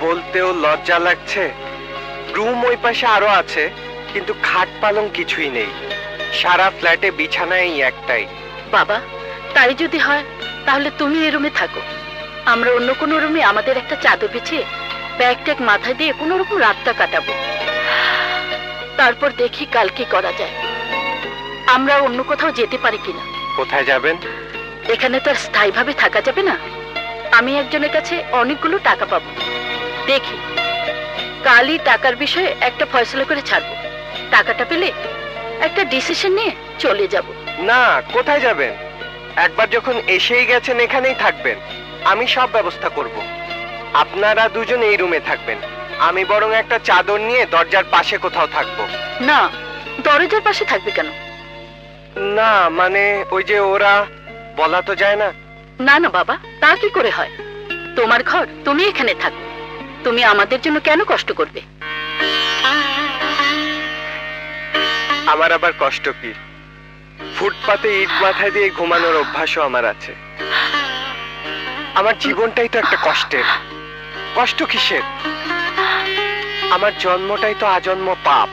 বলতেও লজ্জা লাগছে, রুম ওই পাশে আরো আছে, কিন্তু খাট পালং কিছুই নেই। সারা ফ্ল্যাটে বিছানায় এই একটাই। বাবা, তাই যদি হয় তাহলে তুমি এই রুমে থাকো। আমরা অন্য কোনো রুমে আমাদের একটা চাদর বিছিয়ে ব্যাগ ট্যাগ মাথায় দিয়ে কোনো রকম রাতটা কাটাবো। তারপর দেখি কাল কি করা যায়। আমরা অন্য কোথাও যেতে পারি কিনা। কোথায় যাবেন? এখানে তো আর স্থায়ীভাবে থাকা যাবে না। আমি একজনের কাছে অনেকগুলো টাকা পাবো। দেখি কালই টাকার বিষয়ে একটা ফয়সলা করে ছাড়বো। টাকাটা পেলে একটা ডিসিশন নিয়ে চলে যাব। না, কোথায় যাবেন? একবার যখন এসেই গেছেন এখানেই থাকবেন। আমি সব ব্যবস্থা করব। আপনারা দুজন এই রুমে থাকবেন, আমি বরং একটা চাদর নিয়ে দরজার পাশে কোথাও থাকবো। না, দরজার পাশে থাকবে কেন? না মানে ওই যে ওরা, বলা তো যায় না। না না বাবা, তা কি করে হয়? তোমার ঘর, তুমি এখানে থাকো। তুমি আমাদের জন্য কেন কষ্ট করবে? আমার আবার কষ্ট কি? ফুটপাতে ইট মাথায় দিয়ে ঘুমানোর অভ্যাসও আমার আছে। আমার জীবনটাই তো একটা কষ্টের। কষ্ট কিসের? আমার জন্মটাই তো আজন্ম পাপ।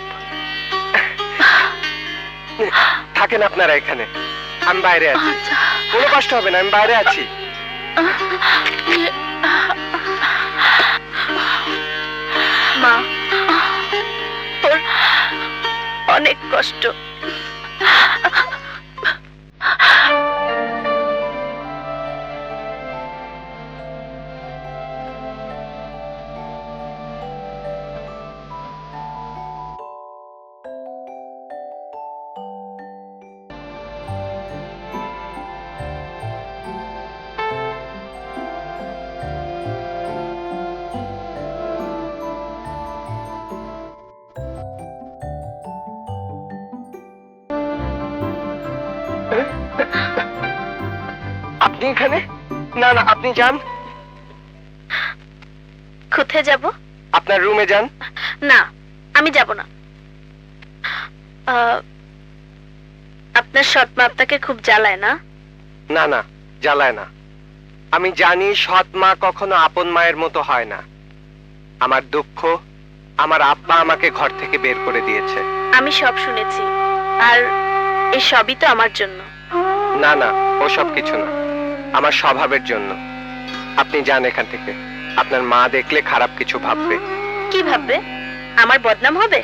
থাকেন আপনারা এখানে, আমি বাইরে আছি। কোনো কষ্ট হবে না, আমি বাইরে আছি। মা, তোর অনেক কষ্ট। আপনি এখানে? না না, আপনি যান। কোথায় যাব? আপনার রুমে যান। না, আমি যাব না। আপনার সৎ মা আপনাকে খুব জ্বালায় না? না না, জ্বালায় না। আমি জানি সৎ মা কখনো আপন মায়ের মতো হয় না। আমার দুঃখ, আমার আব্বা আমাকে ঘর থেকে বের করে দিয়েছে। আমি সব শুনেছি, আর এই সবই তো আমার জন্য। না না, ও সব কিছু না, আমার স্বভাবের জন্য। আপনি যান এখান থেকে। আপনার মা দেখলে খারাপ কিছু ভাববে। কি ভাববে? আমার বদনাম হবে?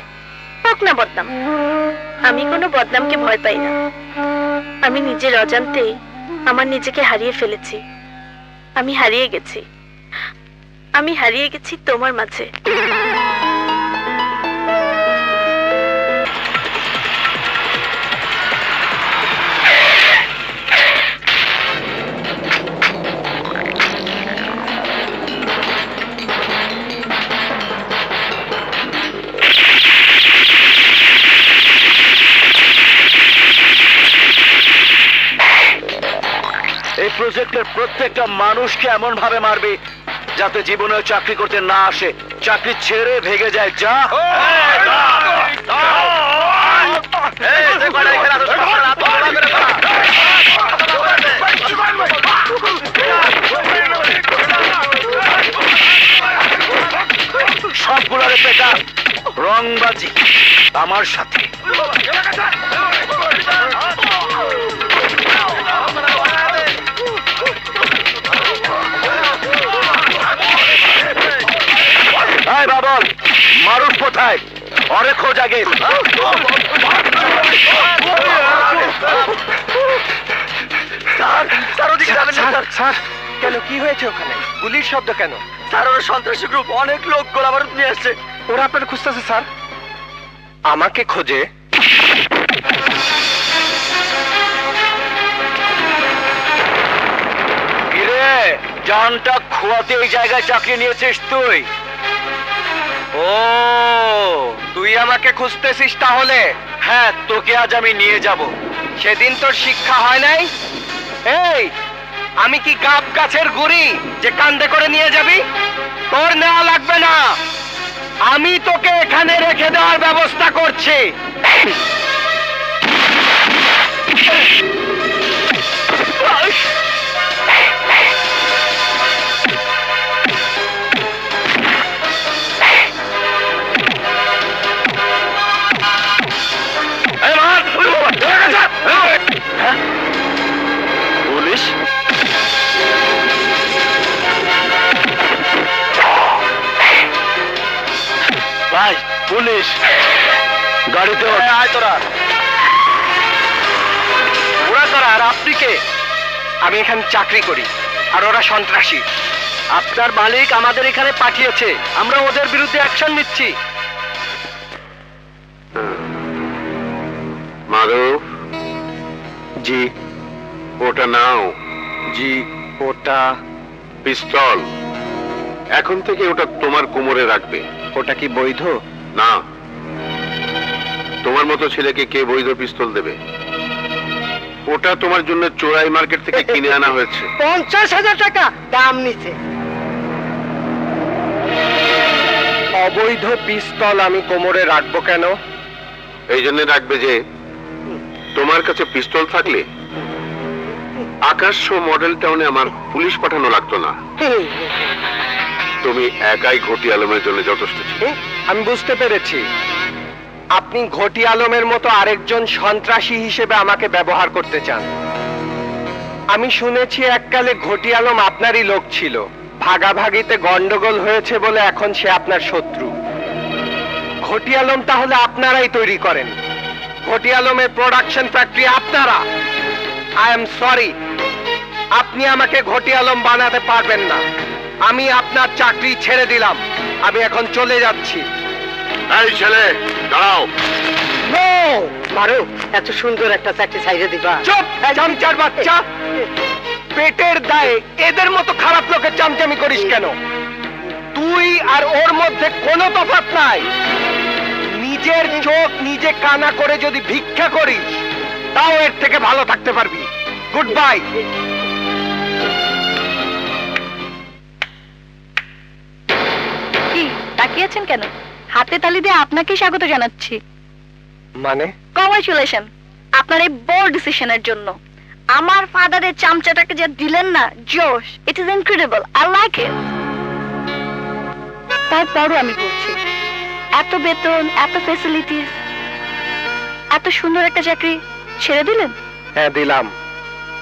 হোক না বদনাম, আমি কোনো বদনামকে ভয় পাই না। আমি নিজের অজান্তেই আমার নিজেকে হারিয়ে ফেলেছি। আমি হারিয়ে গেছি, আমি হারিয়ে গেছি তোমার মাঝে। এই প্রজেক্টের প্রত্যেকটা মানুষকে এমন ভাবে মারবে যাতে জীবনে চাকরি করতে না আসে, চাকরি ছেড়ে ভেগে যায়। যা সবগুলোরে পেটা, রংবাজি আমার সাথে। বাবল, মারুফ কোথায়? অরে খোঁজ আগে। স্যার, কেন কি হয়েছে ওখানে? গুলির শব্দ কেন? স্যার, ওরা সন্ত্রাসী গ্রুপ, অনেক লোক গোলাবারুদ নিয়ে আসছে। ওরা আপনার খুঁজতেছে স্যার। আমাকে খোঁজে? কিরে, জানটা খোয়াতে এই জায়গায় চাকরি নিয়েছিস তুই? ও, তুই আমাকে খুঁজতেছিস তাহলে? হ্যাঁ, তোকে আজ আমি নিয়ে যাব। সেদিন তোর শিক্ষা হয় নাই? এই, আমি কি গাব গাছের গুড়ি যে কান্দে করে নিয়ে যাবি? তোর নেওয়া লাগবে না, আমি তোকে এখানে রেখে দেওয়ার ব্যবস্থা করছি। পুলিশ? ভাই, পুলিশ গাড়িতে আয়। তোরা ওরা কারা আর আপনি কে? আমি এখানে চাকরি করি আর ওরা সন্ত্রাসী। আপনার মালিক আমাদের এখানে পাঠিয়েছে, আমরা ওদের বিরুদ্ধে অ্যাকশন নিচ্ছি। মারুফ, জি ওটা নাও। জি, ওটা পিস্তল। এখন থেকে ওটা তোমার কোমরে রাখবে। ওটা কি বৈধ? না, তোমার মতো ছেলেকে কে বৈধ পিস্তল দেবে? ওটা তোমার জন্য চোরাই মার্কেট থেকে কিনে আনা হয়েছে। 50,000 টাকা দাম নিছে। অবৈধ পিস্তল আমি কোমরে রাখবো কেন? এই জন্য রাখবে যে তোমার কাছে পিস্তল থাকলে আকাশ মডেল টাউনে আমার পুলিশ পাঠানো লাগতো না। তুমি একাই ঘটি আলমের জন্য যথেষ্ট ছিল। আমি বুঝতে পেরেছি, আপনি ঘটি আলমের মতো আরেকজন সন্ত্রাসী হিসেবে আমাকে ব্যবহার করতে চান। আমি শুনেছি এককালে ঘটি আলম আপনারই লোক ছিল, ভাগাভাগিতে গন্ডগোল হয়েছে বলে এখন সে আপনার শত্রু। ঘটি আলম তাহলে আপনারাই তৈরি করেন? ঘটি আলমের প্রোডাকশন ফ্যাক্টরি আপনারা? আই এম সরি, আপনি আমাকে ঘটি আলম বানাতে পারবেন না। আমি আপনার চাকরি ছেড়ে দিলাম, আমি এখন চলে যাচ্ছি। এই ছেলে, দাঁড়াও। নো মারু, এত সুন্দর একটা চাকরি ছাইড়ে দিবা? চুপ, চামচার বাচ্চা! পেটের দায়ে এদের মতো খারাপ লোকের চামচামি করিস কেন? তুই আর ওর মধ্যে কোনো তফাৎ নাই। নিজের চোখ নিজে কানা করে যদি ভিক্ষা করিস, তাও এর থেকে ভালো থাকতে পারবি। Good bye. কি তাকিয়েছেন কেন? হাতে তালি দিয়ে আপনাকে স্বাগত জানাচ্ছি। মানে? কংগ্রাচুলেশন আপনার এই বোল্ড ডিসিশনের জন্য। আমার ফাদারের চামচাটাকে যে দিলেন না, জোশ, it is incredible, I like it. তারপরও আমি বলছি, এত বেতন, এত ফ্যাসিলিটিস, এত সুন্দর একটা চাকরি ছেড়ে দিলেন? হ্যাঁ, দিলাম।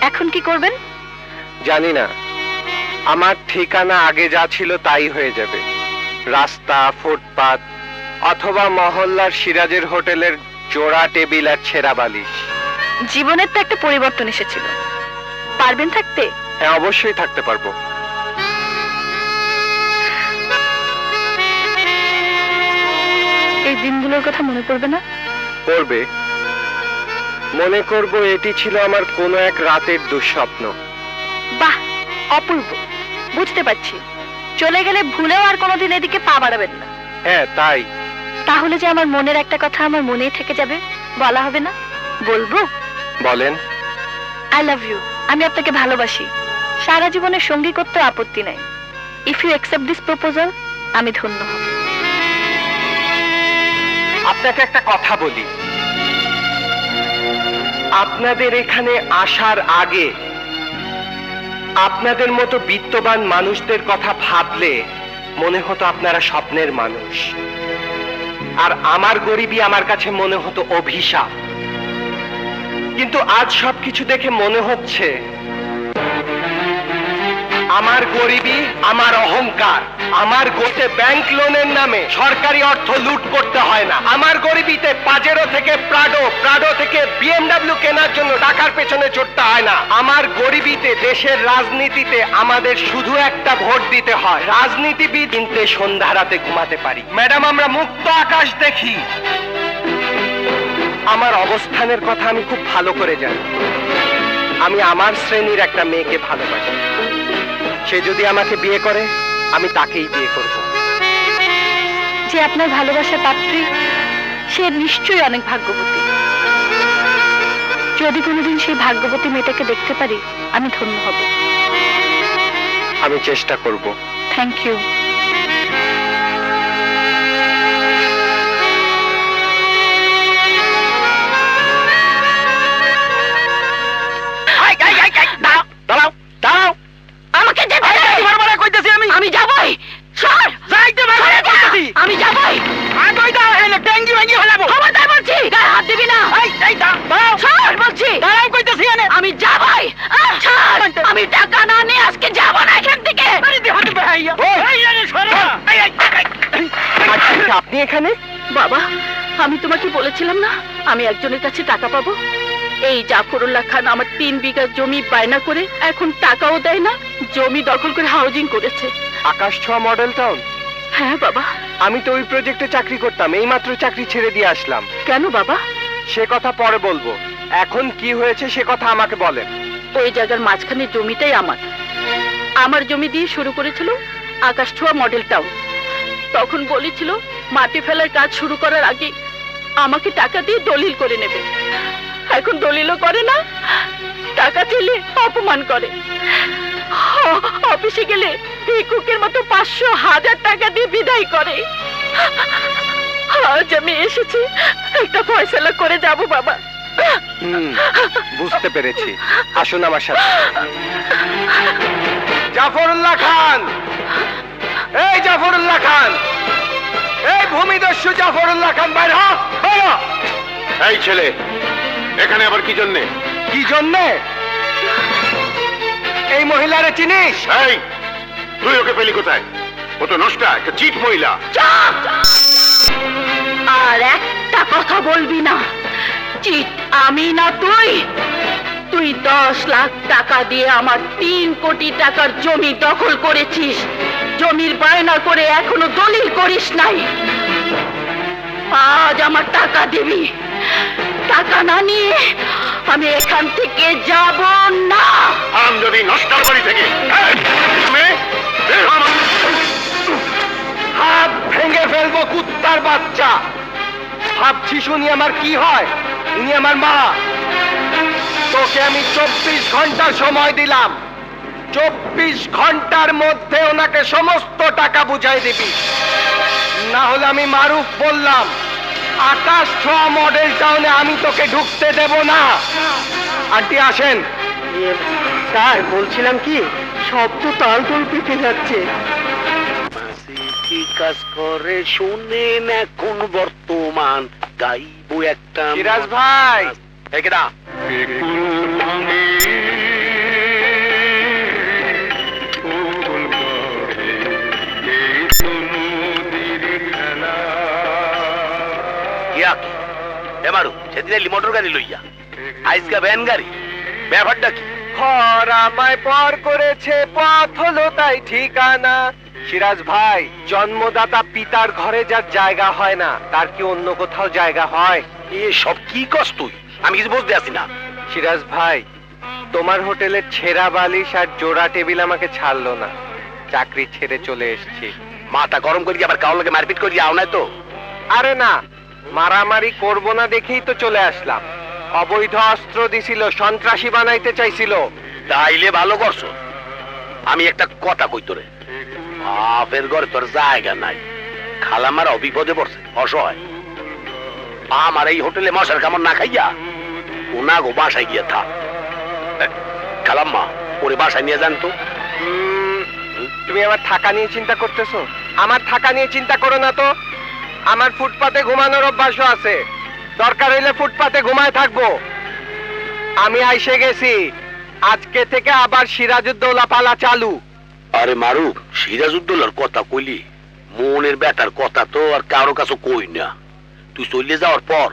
এখন কি করবেন? জানি না, আমার ঠিকানা আগে যা ছিল তাই হয়ে যাবে। রাস্তা, ফুটপাত, অথবা মহল্লার সিরাজের হোটেলের জোড়া টেবিল আর ছেঁড়া বালিশ। জীবনের তো একটা পরিবর্তন এসেছিল, পারবেন থাকতে? হ্যাঁ, অবশ্যই থাকতে পারবো। দিনগুলোর কথা মনে পড়বে না? করবে। মনে করব এটি ছিল আমার কোনো এক রাতের দুঃস্বপ্ন। বাহ, অপূর্ব। বুঝতে পারছি, চলে গেলে ভুলেও আর কোনোদিন এদিকে পা বাড়াবেন না। হ্যাঁ তাই। তাহলে যে আমার মনের একটা কথা আমার মনেই থেকে যাবে, বলা হবে না? বলবো। বলেন। I love you. আমি আপনাকে ভালোবাসি। সারা জীবনের সঙ্গী করতে আপত্তি নাই। If you accept this proposal, আমি ধন্য হব। আপনাকে একটা কথা বলি, আপনাদের এখানে আসার আগে আপনাদের মতো বিত্তবান মানুষদের কথা ভাবলে মনে হতো আপনারা স্বপ্নের মানুষ, আর আমার গরিবী আমার কাছে মনে হতো অভিশাপ। কিন্তু আজ সবকিছু দেখে মনে হচ্ছে আমার গরিবী আমার অহংকার। আমার গোটে ব্যাংক লোনের নামে সরকারি অর্থ লুট করতে হয় না। আমার গরিবীতে পাজেরো থেকে প্রাডো, প্রাডো থেকে বিএমডব্লিউ কেনার জন্য টাকার পেছনে ছুটতে হয় না। আমার গরিবীতে দেশের রাজনীতিতে আমাদের শুধু একটা ভোট দিতে হয়। রাজনীতিবিদ কিনতে সন্ধ্যা রাতে ঘুমাতে পারি। ম্যাডাম, আমরা মুক্ত আকাশ দেখি। আমার অবস্থানের কথা আমি খুব ভালো করে জানি। আমি আমার শ্রেণীর একটা মেয়েকে ভালোবাসি। সে যদি আমাকে বিয়ে করে, আমি তাকেই বিয়ে করব। যে আপনার ভালোবাসার পাত্রী, সে নিশ্চয়ই অনেক ভাগ্যবতী। যদি কোনোদিন সেই ভাগ্যবতী মেয়েটাকে দেখতে পারি, আমি ধন্য হব। আমি চেষ্টা করব। Thank you. দাঁড়াও দাঁড়াও, আমাকে যেতে দে। বারবার কইতেছি আমি যাবই। সর। যাইতে বারবার কইতেছি আমি যাবই। কই দাও, এনে ট্যাঙ্গি ভেঙ্গি হলাবো। খবরদার বলছি, গায়ে হাত দিবি না। এই দাঁড়াও, সর বলছি। দাঁড়াও কইতেছি এনে। আমি যাবই। ছাড়। আমি টাকা না নিয়ে আজকে যাব না এখান থেকে। আচ্ছা, আপনি এখানে? বাবা, আমি তোমাকে বলেছিলাম না আমি একজনের কাছে টাকা পাবো। এই জাফরুল্লাহ খান আমার 3 বিঘা জমি বায়না করে এখন টাকাও দেয় না, জমি দখল করে হাউজিং করেছে। আকাশ ছোঁয়া মডেল টাউন? হ্যাঁ বাবা। আমি তো ওই প্রজেক্টে চাকরি করতাম, এইমাত্র চাকরি ছেড়ে দিয়ে আসলাম। কেন বাবা? সে কথা পরে বলবো, এখন কি হয়েছে সে কথা আমাকে বলেন। ওই জায়গার মাঝখানে জমিটাই আমার জমি দিয়ে শুরু করেছিল আকাশ ছোঁয়া মডেল টাউন। তখন বলেছিল মাটি ফেলার কাজ শুরু করার আগে আমাকে টাকা দিয়ে দলিল করে নেবে। এখন দলিলও করে না, টাকা চাইলে অপমান করে। অফিসে গেলে ভিক্ষুকের মতো 500,000 টাকা দিয়ে বিদায় করে। আজ আমি এসেছি একটা ফয়সালা করে যাব বাবা। বুঝতে পেরেছি, আসুন আমার সাথে। জাফরুল্লাহ খান, এই জাফরুল্লাহ খান, এই ভূমিদস্যু জাফরুল্লাহ খান, বাইর হ। এই ছেলে এখানে আবার কি জন্যে? কি জন্যে? এই মহিলারে চিনিস? এই তুই ওকে পেলি কোথায়? ও তো নষ্টা, একটা চিট মহিলা। আর একটা কথা বলবি না। চিট আমি না তুই। তুই 10 লাখ টাকা দিয়ে আমার 3 কোটি টাকার জমি দখল করেছিস। জমির বায়না করে এখনো দলিল করিস নাই। আজ আমার টাকা দিবি। টাকা না নিয়ে আমি এখান থেকে যাব না। আম যদি নষ্টার বাড়ি থেকে হাত ভেঙে ফেলবো কুত্তার বাচ্চা। ভাবছিস উনি আমার কি হয়? উনি আমার মা। তোকে আমি 24 ঘন্টা সময় দিলাম। 24 ঘন্টার মধ্যে ওনাকে সমস্ত টাকা বুঝাই দিবি, না হলে আমি মারুফ বললাম আকাশ ছোঁয়া মডেল টাউনে আমি তোকে ঢুকতে দেব না। আন্টি আসেন। স্যার বলছিলাম কি, সব তো তাল তোল পেতে যাচ্ছে। কি কাজ করে শুনেন এখন বর্তমান, গাইবো একটা। সিরাজ ভাই, কেডা? এমারু সেদিন মোটর গাড়ি লইয়া আজকা ভ্যান গাড়ি, ব্যাপারটা কি? ঘর আমায় পর করেছে, পথ হলো তাই ঠিকানা। সিরাজ ভাই, জন্মদাতা পিতার ঘরে যার জায়গা হয় না, তার কি অন্য কোথাও জায়গা হয়? সব কি কস তুই? আমি কিছু বুঝতে আসি না। সিরাজ ভাই, তোমার হোটেলের ছেঁড়া বালিশ আর জোড়া টেবিল আমাকে ছাড়লো না, চাকরি ছেড়ে চলে এসেছি। মাথা গরম করি আবার কাউ লাগে মারপিট করি আও নাই তো? আরে না, মারামারি করব না দেখেই তো চলে আসলাম। অবৈধ অস্ত্র দিছিল, সন্ত্রাসী বানাইতে চাইছিল। তাইলে ভালো করছো। আমি একটা কথা কই তোরে, বাপের ঘরে তোর জায়গা নাই। খালামার অবিপদে পড়ছে, অসহায়। আমার এই হোটেলে মশার কামড় না খাইয়া ওনা গো বাসায় গিয়ে থাক। খালাম্মা, ওরে বাসায় নিয়ে যান তো। তুমি আমার থাকা নিয়ে চিন্তা করতেছো? আমার থাকা নিয়ে চিন্তা করো না তো। আমার ফুটপাতে ঘুমানোর অভ্যাসও আছে, দরকার হইলে ফুটপাতে ঘুমায় থাকবো। আমি আইসে গেছি, আজকে থেকে আবার সিরাজউদ্দৌলা পালা চালু। আরে মারু, সিরাজউদ্দৌলার কথা কইলি, মনের ব্যাটার কথা তো আর কারো কাছে কই না। তুই চলে যাওয়ার পর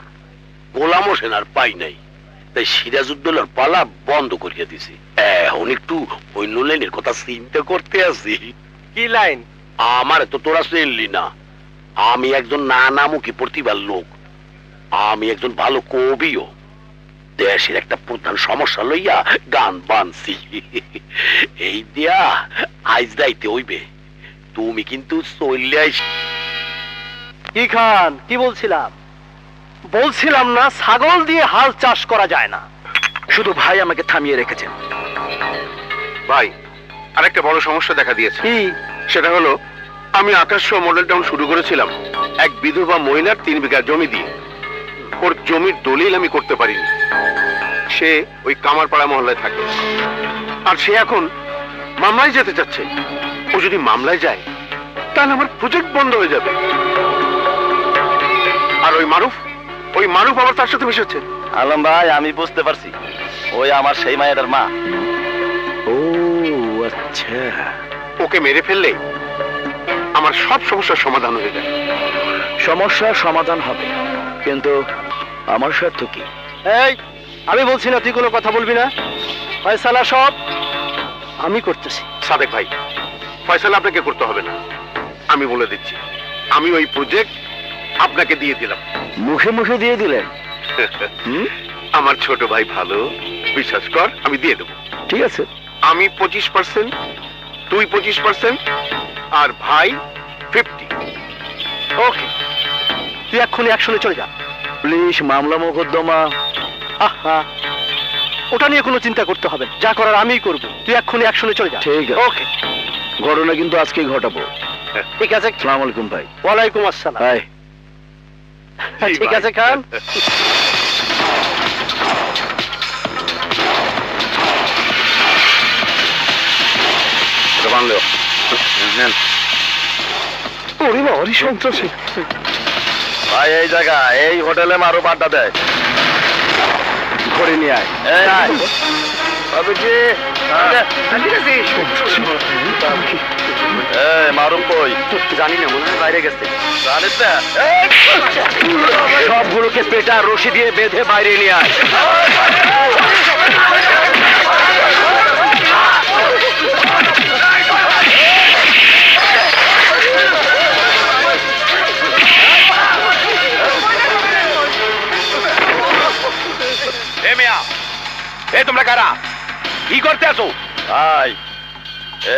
গোলাম হোসেন আর পাই নাই, তাই সিরাজউদ্দৌলার পালা বন্ধ করিয়া দিছি। এখন একটু অন্য লাইনের কথা চিন্তা করতে আছি। কি লাইন? আমার তো তোরা চিনলি না, আমি একজন নানামুখী প্রতিভার লোক। আমি একজন ভালো কবিও। দেশের একটা প্রধান সমস্যা লইয়া গান বানছি। এই দিয়া আইজ যাইতে হইবে। তুমি কিন্তু চলে আইস। কি খান, কি বলছিলাম? বলছিলাম না ছাগল দিয়ে হাল চাষ করা যায় না। শুধু ভাই আমাকে থামিয়ে রেখেছেন। ভাই, আরেকটা বড় সমস্যা দেখা দিয়েছে। কি? সেটা হলো, আমি আকাশ মডেল টাউন শুরু করেছিলাম এক বিধবা মহিলার 3 বিঘা জমি দিয়ে। ওর জমির দলিল আমি করতে পারিনি। সে ওই কামারপাড়া মহল্লায় থাকে, আর সে এখন মামলায় যেতে চাচ্ছে। ও যদি মামলায় যায় তাহলে আমার প্রজেক্ট বন্ধ হয়ে যাবে। আর ওই মারুফ আবার তার সাথে মিশেছে। আলম ভাই, আমি বুঝতে পারছি, ওই আমার সেই মায়ের মা। ও আচ্ছা। ওকে মেরে ফেললে আমার সব সমস্যার সমাধান হয়ে যায়। সমস্যার সমাধান হবে, কিন্তু আমার স্বার্থ কি? এই, আমি বলছি না তুই কোনো কথা বলবি না। ফয়সালা সব আমি করতেছি। সাদেক ভাই, ফয়সালা আপনাকে করতে হবে না, আমি বলে দিচ্ছি। আমি ওই প্রজেক্ট আপনাকে দিয়ে দিলাম। মুখে মুখে দিয়ে দিলেন? আমার ছোট ভাই ভালো, বিশ্বাস কর, আমি দিয়ে দেবো। ঠিক আছে। আমি 25%, তুই 25%, আর ভাই 50। ওকে, তুই এক্ষুনি অ্যাকশনে চলে যা। পুলিশ, মামলা মোকদ্দমা, আহা, ওটা নিয়ে কোনো চিন্তা করতে হবে না। যা করার আমিই করব। তুই এক্ষুনি অ্যাকশনে চলে যা। ঠিক আছে। ওকে। ঘটনা কিন্তু আজকেই ঘটাবো। ঠিক আছে। আসসালামু আলাইকুম ভাই। ওয়ালাইকুম আসসালাম। হাই। ঠিক আছে খান। সন্ত্রাসী ভাই, এই জায়গা, এই হোটেলে মারুফ আড্ডা দেয়। ধরে নিয়ে আয়। মারুফ কই? জানি না, মনে হয় বাইরে গেছে। জানিস না? সবগুলোকে পেটা রশি দিয়ে বেঁধে বাইরে নিয়ে আয়। তোমরা কারা? কি করতে আছো? ভাই,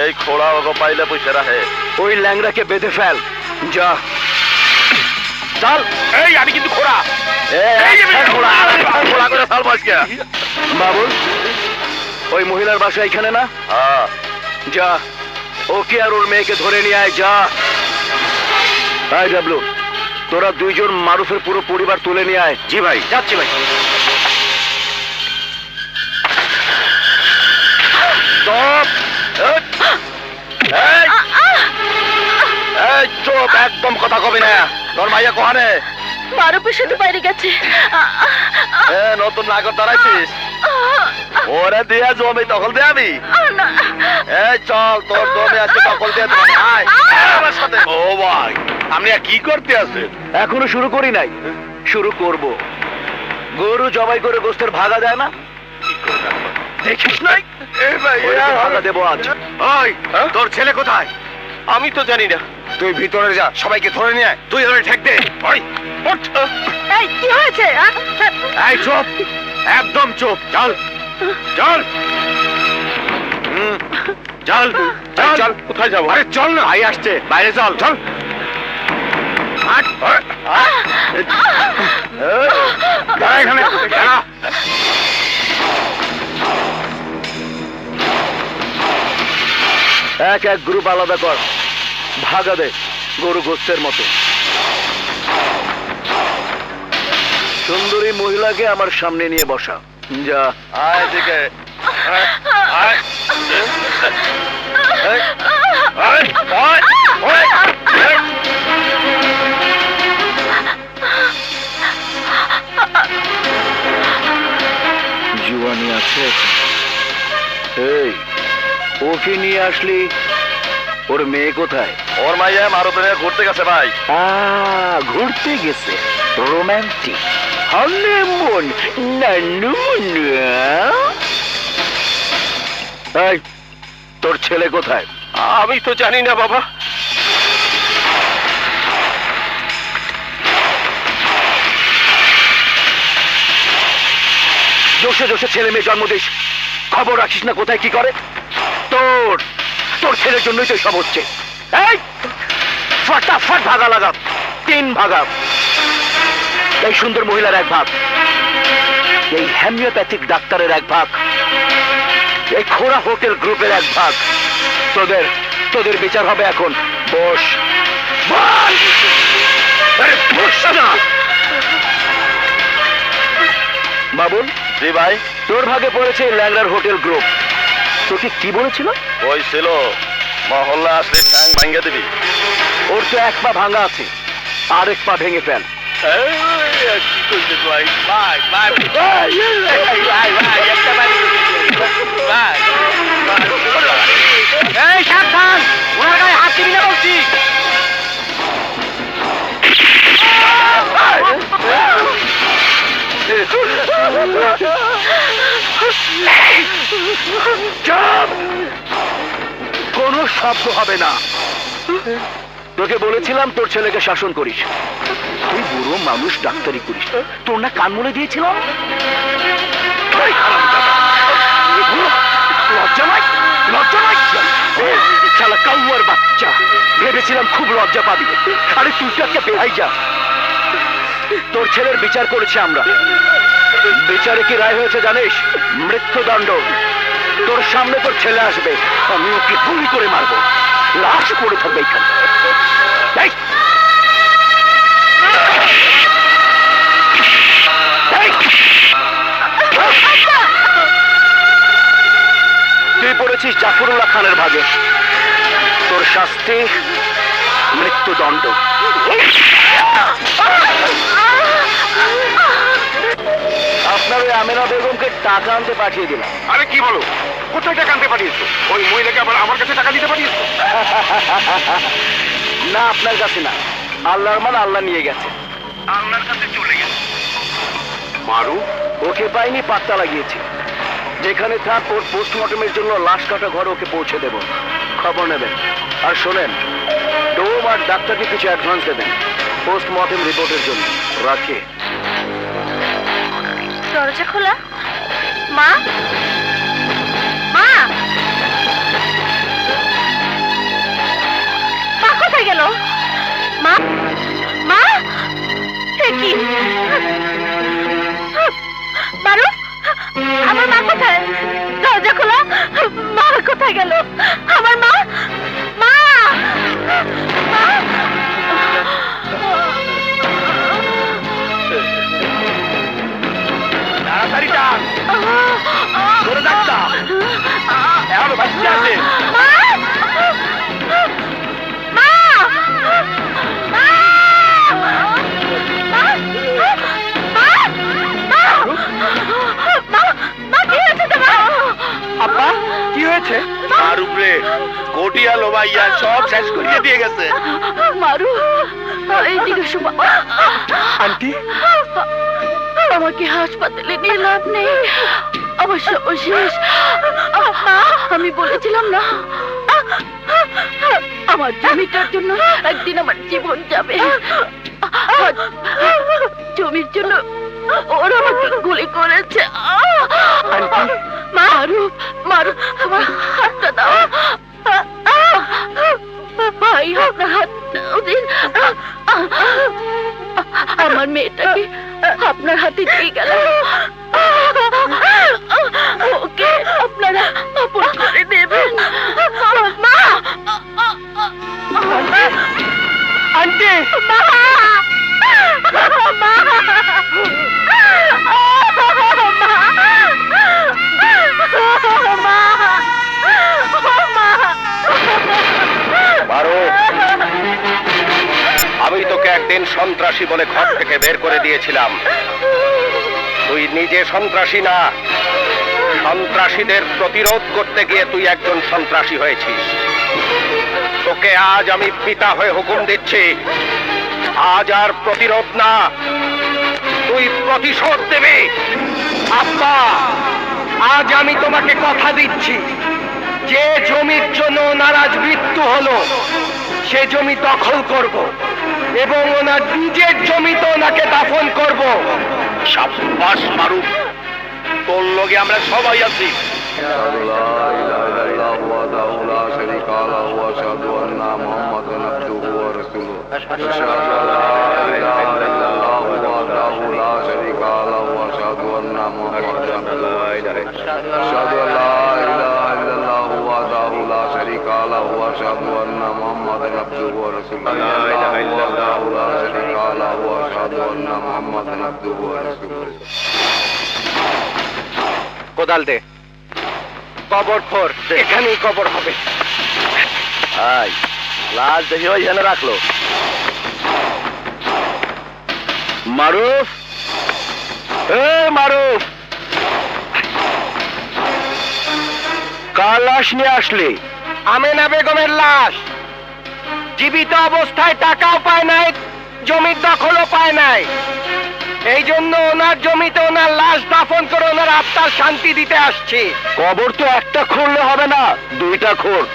এই খোড়া ওগো পাইলে পয়সা রাখে। ওই ল্যাংড়াকে বেঁধে ফেল। যা চল। এই আমি কিন্তু খোড়া। খোড়া করে ফেলবো আজকে। বাবুল, ওই মহিলার বাসা এখানে না? হ্যাঁ। যা, ওকে আর ওর মেয়েকে ধরে নিয়ে আয়। যা। আয় ডাবলু, তোরা দুইজন মারুফের পুরো পরিবার তুলে নিয়ে আয়। জি ভাই। যাচ্ছি ভাই। চুপ, একদম কথা কবি না। তোর মাইয়া কোহানে? মারুফের সাথে বাইরে গেছে। নতুন নাগর দাঁড়াইছিস? ওরে দিয়া জমি দখল দে আমি। এই চল, তোর জমি আছে দখল দিয়ে দেবো। আমার সাথে। ও ভাই, আপনি আর কি করতে আছেন? এখনো শুরু করি নাই, শুরু করব। গরু জবাই করে গোস্তের ভাগা দেয় না, দেখিস নাই? ভাগা দেবো আজ। ওই, তোর ছেলে কোথায়? আমি তো জানি না। তুই ভিতরে যা, সবাইকে ধরে নিয়ে আয়। তুই ধরে ঠেক দে। ওই ওঠ। এই কি হয়েছে এই চুপ, একদম চুপ। চল চল চল চল চল। কোথায় যাবো? আরে চল না, ভাই আসছে, বাইরে চল। চল হাট। দাঁড়া এখানে, দাঁড়া। এক এক গ্রুপ আলাদা কর, ভাগা দে গরু গোস্তের মতো। সুন্দরী মহিলাকে আমার সামনে নিয়ে বসা। যা। আয় এদিকে। আয়, আয়। এই, আয়, আয়, আয়, আয়। জুয়ানি আছে। এই, ওকে নিয়ে আসলি, ওর মেয়ে কোথায়? ওর মাইয়া মারুতি নিয়ে ঘুরতে গেছে ভাই। ঘুরতে গেছে। Romantic honeymoon. এই, তোর ছেলে কোথায়? আমি তো জানি না বাবা। জোশে জোশে ছেলে মেয়ে জন্ম দিস, খবর রাখিস না কোথায় কি করে। তোর তোর ছেলের জন্যই তো সব হচ্ছে। এই ফটাফট ভাগা লাগা, 3 ভাগা। এই সুন্দর মহিলার 1 ভাগ, এই হোমিওপ্যাথিক ডাক্তারের 1 ভাগ, এই খোড়া হোটেল গ্রুপের 1 ভাগ। তোদের তোদের বিচার হবে এখন। বস বস। আরে বস না। বাবুল। জি ভাই। তোর ভাগে পড়েছে ল্যাংড়ার হোটেল গ্রুপ। তোকে কি বলেছিল? ওই ছিল মহল্লা আসলে ঠ্যাং ভাঙ্গে দিবি। ওর তো 1 পা ভাঙা আছে, আর 1 পা ভেঙে ফেল। এই সাবধান, ওনার গায়ে হাত দিবি না বলছি। চুপ! কোনো শব্দ হবে না। তোকে বলেছিলাম তোর ছেলেকে শাসন করিস। তুই বুড়ো মানুষ, ডাক্তারি করিস। তোর না কান মুলে দিয়েছিলাম। লজ্জা নাই, লজ্জা নাই। শালা কাউয়ার বাচ্চা, ভেবেছিলাম খুব লজ্জা পাবি। আরে তুই তো একটা বেহাই যা। তোর ছেলের বিচার করেছি আমরা। বিচারে কি রায় হয়েছে জানিস? মৃত্যুদণ্ড। তোর সামনে তোর ছেলে আসবে, আমি ওকে গুলি করে মারবো। লাশ পড়ে থাকবে এখানে। এই! এই! তুই পড়েছিস জাফরুল্লাহ খানের ভাগে। তোর শাস্তি মৃত্যুদণ্ড। আপনার ওই আমেনা বেগমকে টাকা আনতে পাঠিয়ে দিলাম। আরে কি বলো? কোথায় টাকা আনতে পাঠিয়েছো? ওই মহিলাকে আবার আমার কাছে টাকা দিতে পাঠিয়েছো? না, আপনার কাছে না, আল্লাহর মান আল্লাহ নিয়ে গেছে। আল্লাহর কাছে চলে গেছে। মারু? ওকে পাইনি, পাত্তা লাগিয়েছি। যেখানে থাক, ওর পোস্টমর্টমের জন্য লাশ কাটা ঘরে ওকে পৌঁছে দেব। খবর নেবেন। আর শোনেন, ডোম আর ডাক্তারকে কিছু অ্যাডভান্স দেবেন পোস্টমর্টম রিপোর্টের জন্য। রাখে। দরজা খোলা। মা, মা, মা কোথায় গেল? মা, মা, এ কি? মারু, আমার মা কোথায়? দরজা খোলা। মা কোথায় গেল? আমার মা, মা, মা। তাড়াতাড়ি যান। ধরে ডাক্তার। এখনো বাচ্চা আছে। মা, মা, মা, আব্বা কি হয়েছে? আর উপরে কোটিয়া লোবাইয়া সব শেষ করিয়ে দিয়ে গেছে। মারু, এইদিকে শোভা। আন্টি, আমাকে হাসপাতালে নিয়ে লাভ নেই, আমার সময় শেষ। আমি বলেছিলাম না আমার জমিটার জন্য একদিন আমার জীবন যাবে। জমির জন্য ওরা আমাকে গুলি করেছে। মারু মারু, আমার হাতটা দাও ভাই, আপনার হাত দাও দিন। আমার মেয়েটাকে আপনার হাতে দিয়ে গেল, ওকে আপনারা আপন করে দেবেন। মা, আন্টি, মা, মা, আমি তোকে একদিন সন্ত্রাসী বলে ঘর থেকে বের করে দিয়েছিলাম। তুই নিজে সন্ত্রাসী না, সন্ত্রাসীদের প্রতিরোধ করতে গিয়ে তুই একজন সন্ত্রাসী হয়েছিস। তোকে আজ আমি পিতা হয়ে হুকুম দিচ্ছি, আজ আর প্রতিরোধ না, তুই প্রতিশোধ দেবি। আব্বা, আজ আমি তোমাকে কথা দিচ্ছি, যে জমির জন্য নারাজ মৃত্যু হলো সে জমি দখল করব এবং ওনার নিজের জমিতে ওনাকে দাফন করব। সাব্বাস মারুফ, তোর লগে আমরা সবাই আছি। কোদাল দে, কবর ফোর, এখানেই কবর হবে। লাশ দেখি ওইখানে রাখলো। মারুফ, মারুফ, কার লাশ নিয়ে আসলি? আমেনা বেগমের লাশ। জীবিত অবস্থায় টাকাও পায় নাই, জমির দখলও পায় নাই। এই জন্য ওনার জমিতে ওনার লাশ দাফন করে ওনার আত্মার শান্তি দিতে আসছি। কবর তো একটা খুঁড়লে হবে না, দুইটা খোঁড়,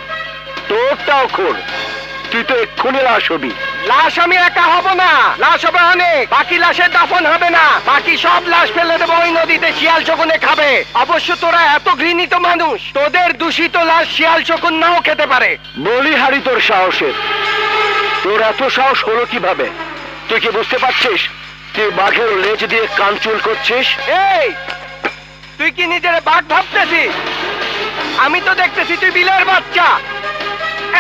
তোরটাও খোঁড়। তুই তো এক্ষুনি লাশ হবি। লাশ আমি একা হব না, লাশ হবে অনেক। বাকি লাশের দাফন হবে না, বাকি সব লাশ ফেলে দেবো ওই নদীতে, শিয়াল শকুনে খাবে। অবশ্য তোরা এত ঘৃণিত মানুষ, তোদের দূষিত লাশ শিয়াল শকুন নাও খেতে পারে। বলি হারি তোর সাহসের, তোর এত সাহস হলো কিভাবে? তুই কি বুঝতে পারছিস তুই বাঘের লেজ দিয়ে কান চুল করছিস? এই, তুই কি নিজের বাঘ ভাবতেছিস? আমি তো দেখতেছি তুই বিলের বাচ্চা।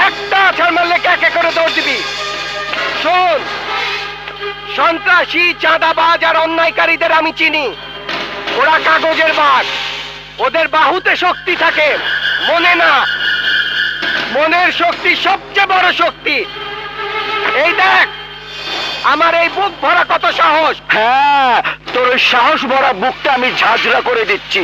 একটা আছাড় মারলে ক্যাকে করে দৌড় দিবি। শোন, সন্ত্রাসী, চাঁদাবাজ আর অন্যায়কারীদের আমি চিনি। ওরা কাগজের বাঘ, ওদের বাহুতে শক্তি থাকে, মনে না। মনের শক্তি সবচেয়ে বড় শক্তি। এই দেখ আমার এই বুক ভরা কত সাহস। হ্যাঁ, তোর ওই সাহস ভরা বুকটা আমি ঝাঁঝরা করে দিচ্ছি।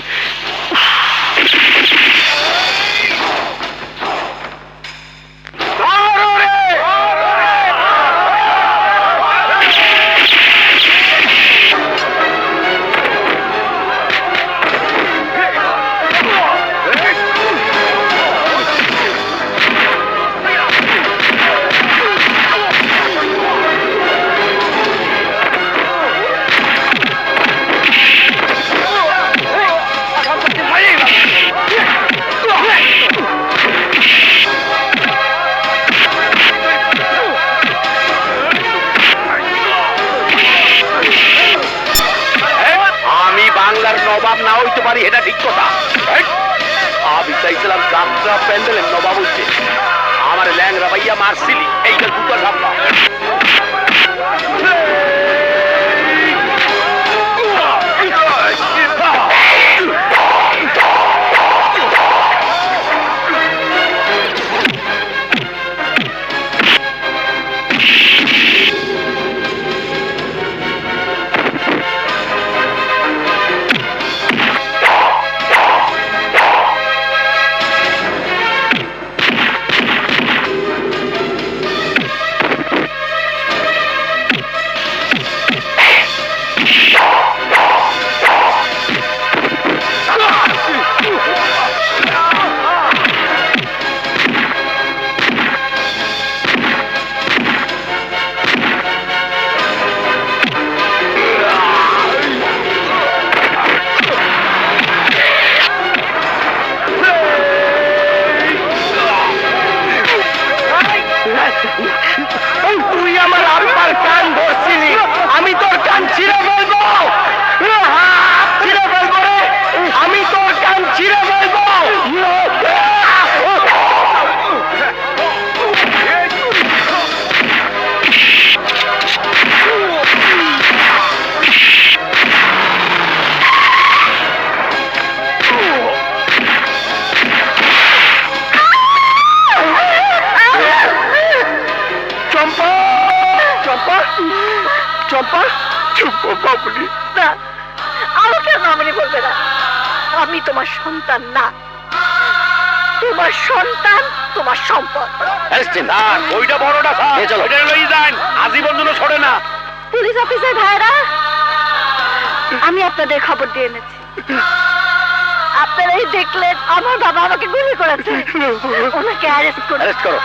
নবাব না হইতে পারি, এটা ঠিক কথা। আমি চাইছিলাম যাত্রা প্যান্ডেলের নবাব হইতে, আমার ল্যাংরা ভাইয়া মারছিলি, এইটা দুটো ভাবনা। চম্পা চম্পা বাবুনি। না, আমাকে মামনি বলবে না। আমি তোমার সন্তান না, তোমার সন্তান তোমার সম্পদ। স্যার ওইটা বড়টা স্যার, ওইটা লই যান, আজীবন জন্য ছড়ে না। পুলিশ অফিসার ভাইরা, আমি আপনাদের খবর দিয়ে এনেছি। আপনারাই দেখলেন আমার বাবা আমাকে গুলি করেছে। ওনাকে অ্যারেস্ট করো।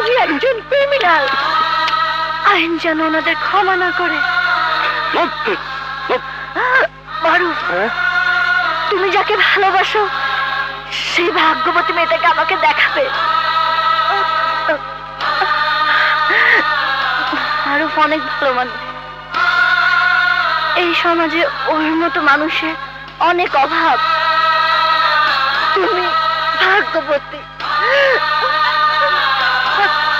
উনি একজন ক্রিমিনাল। আইন যেন ওনাদের ক্ষমা না করে। মারুফ, তুমি যাকে ভালোবাসো সেই ভাগ্যবতী মেয়েটাকে আমাকে দেখাবে। মারুফ অনেক ভালো মানুষ। এই সমাজে ওর মতো মানুষের অনেক অভাব। তুমি ভাগ্যবতী।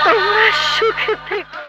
তোমরা সুখে থেকো।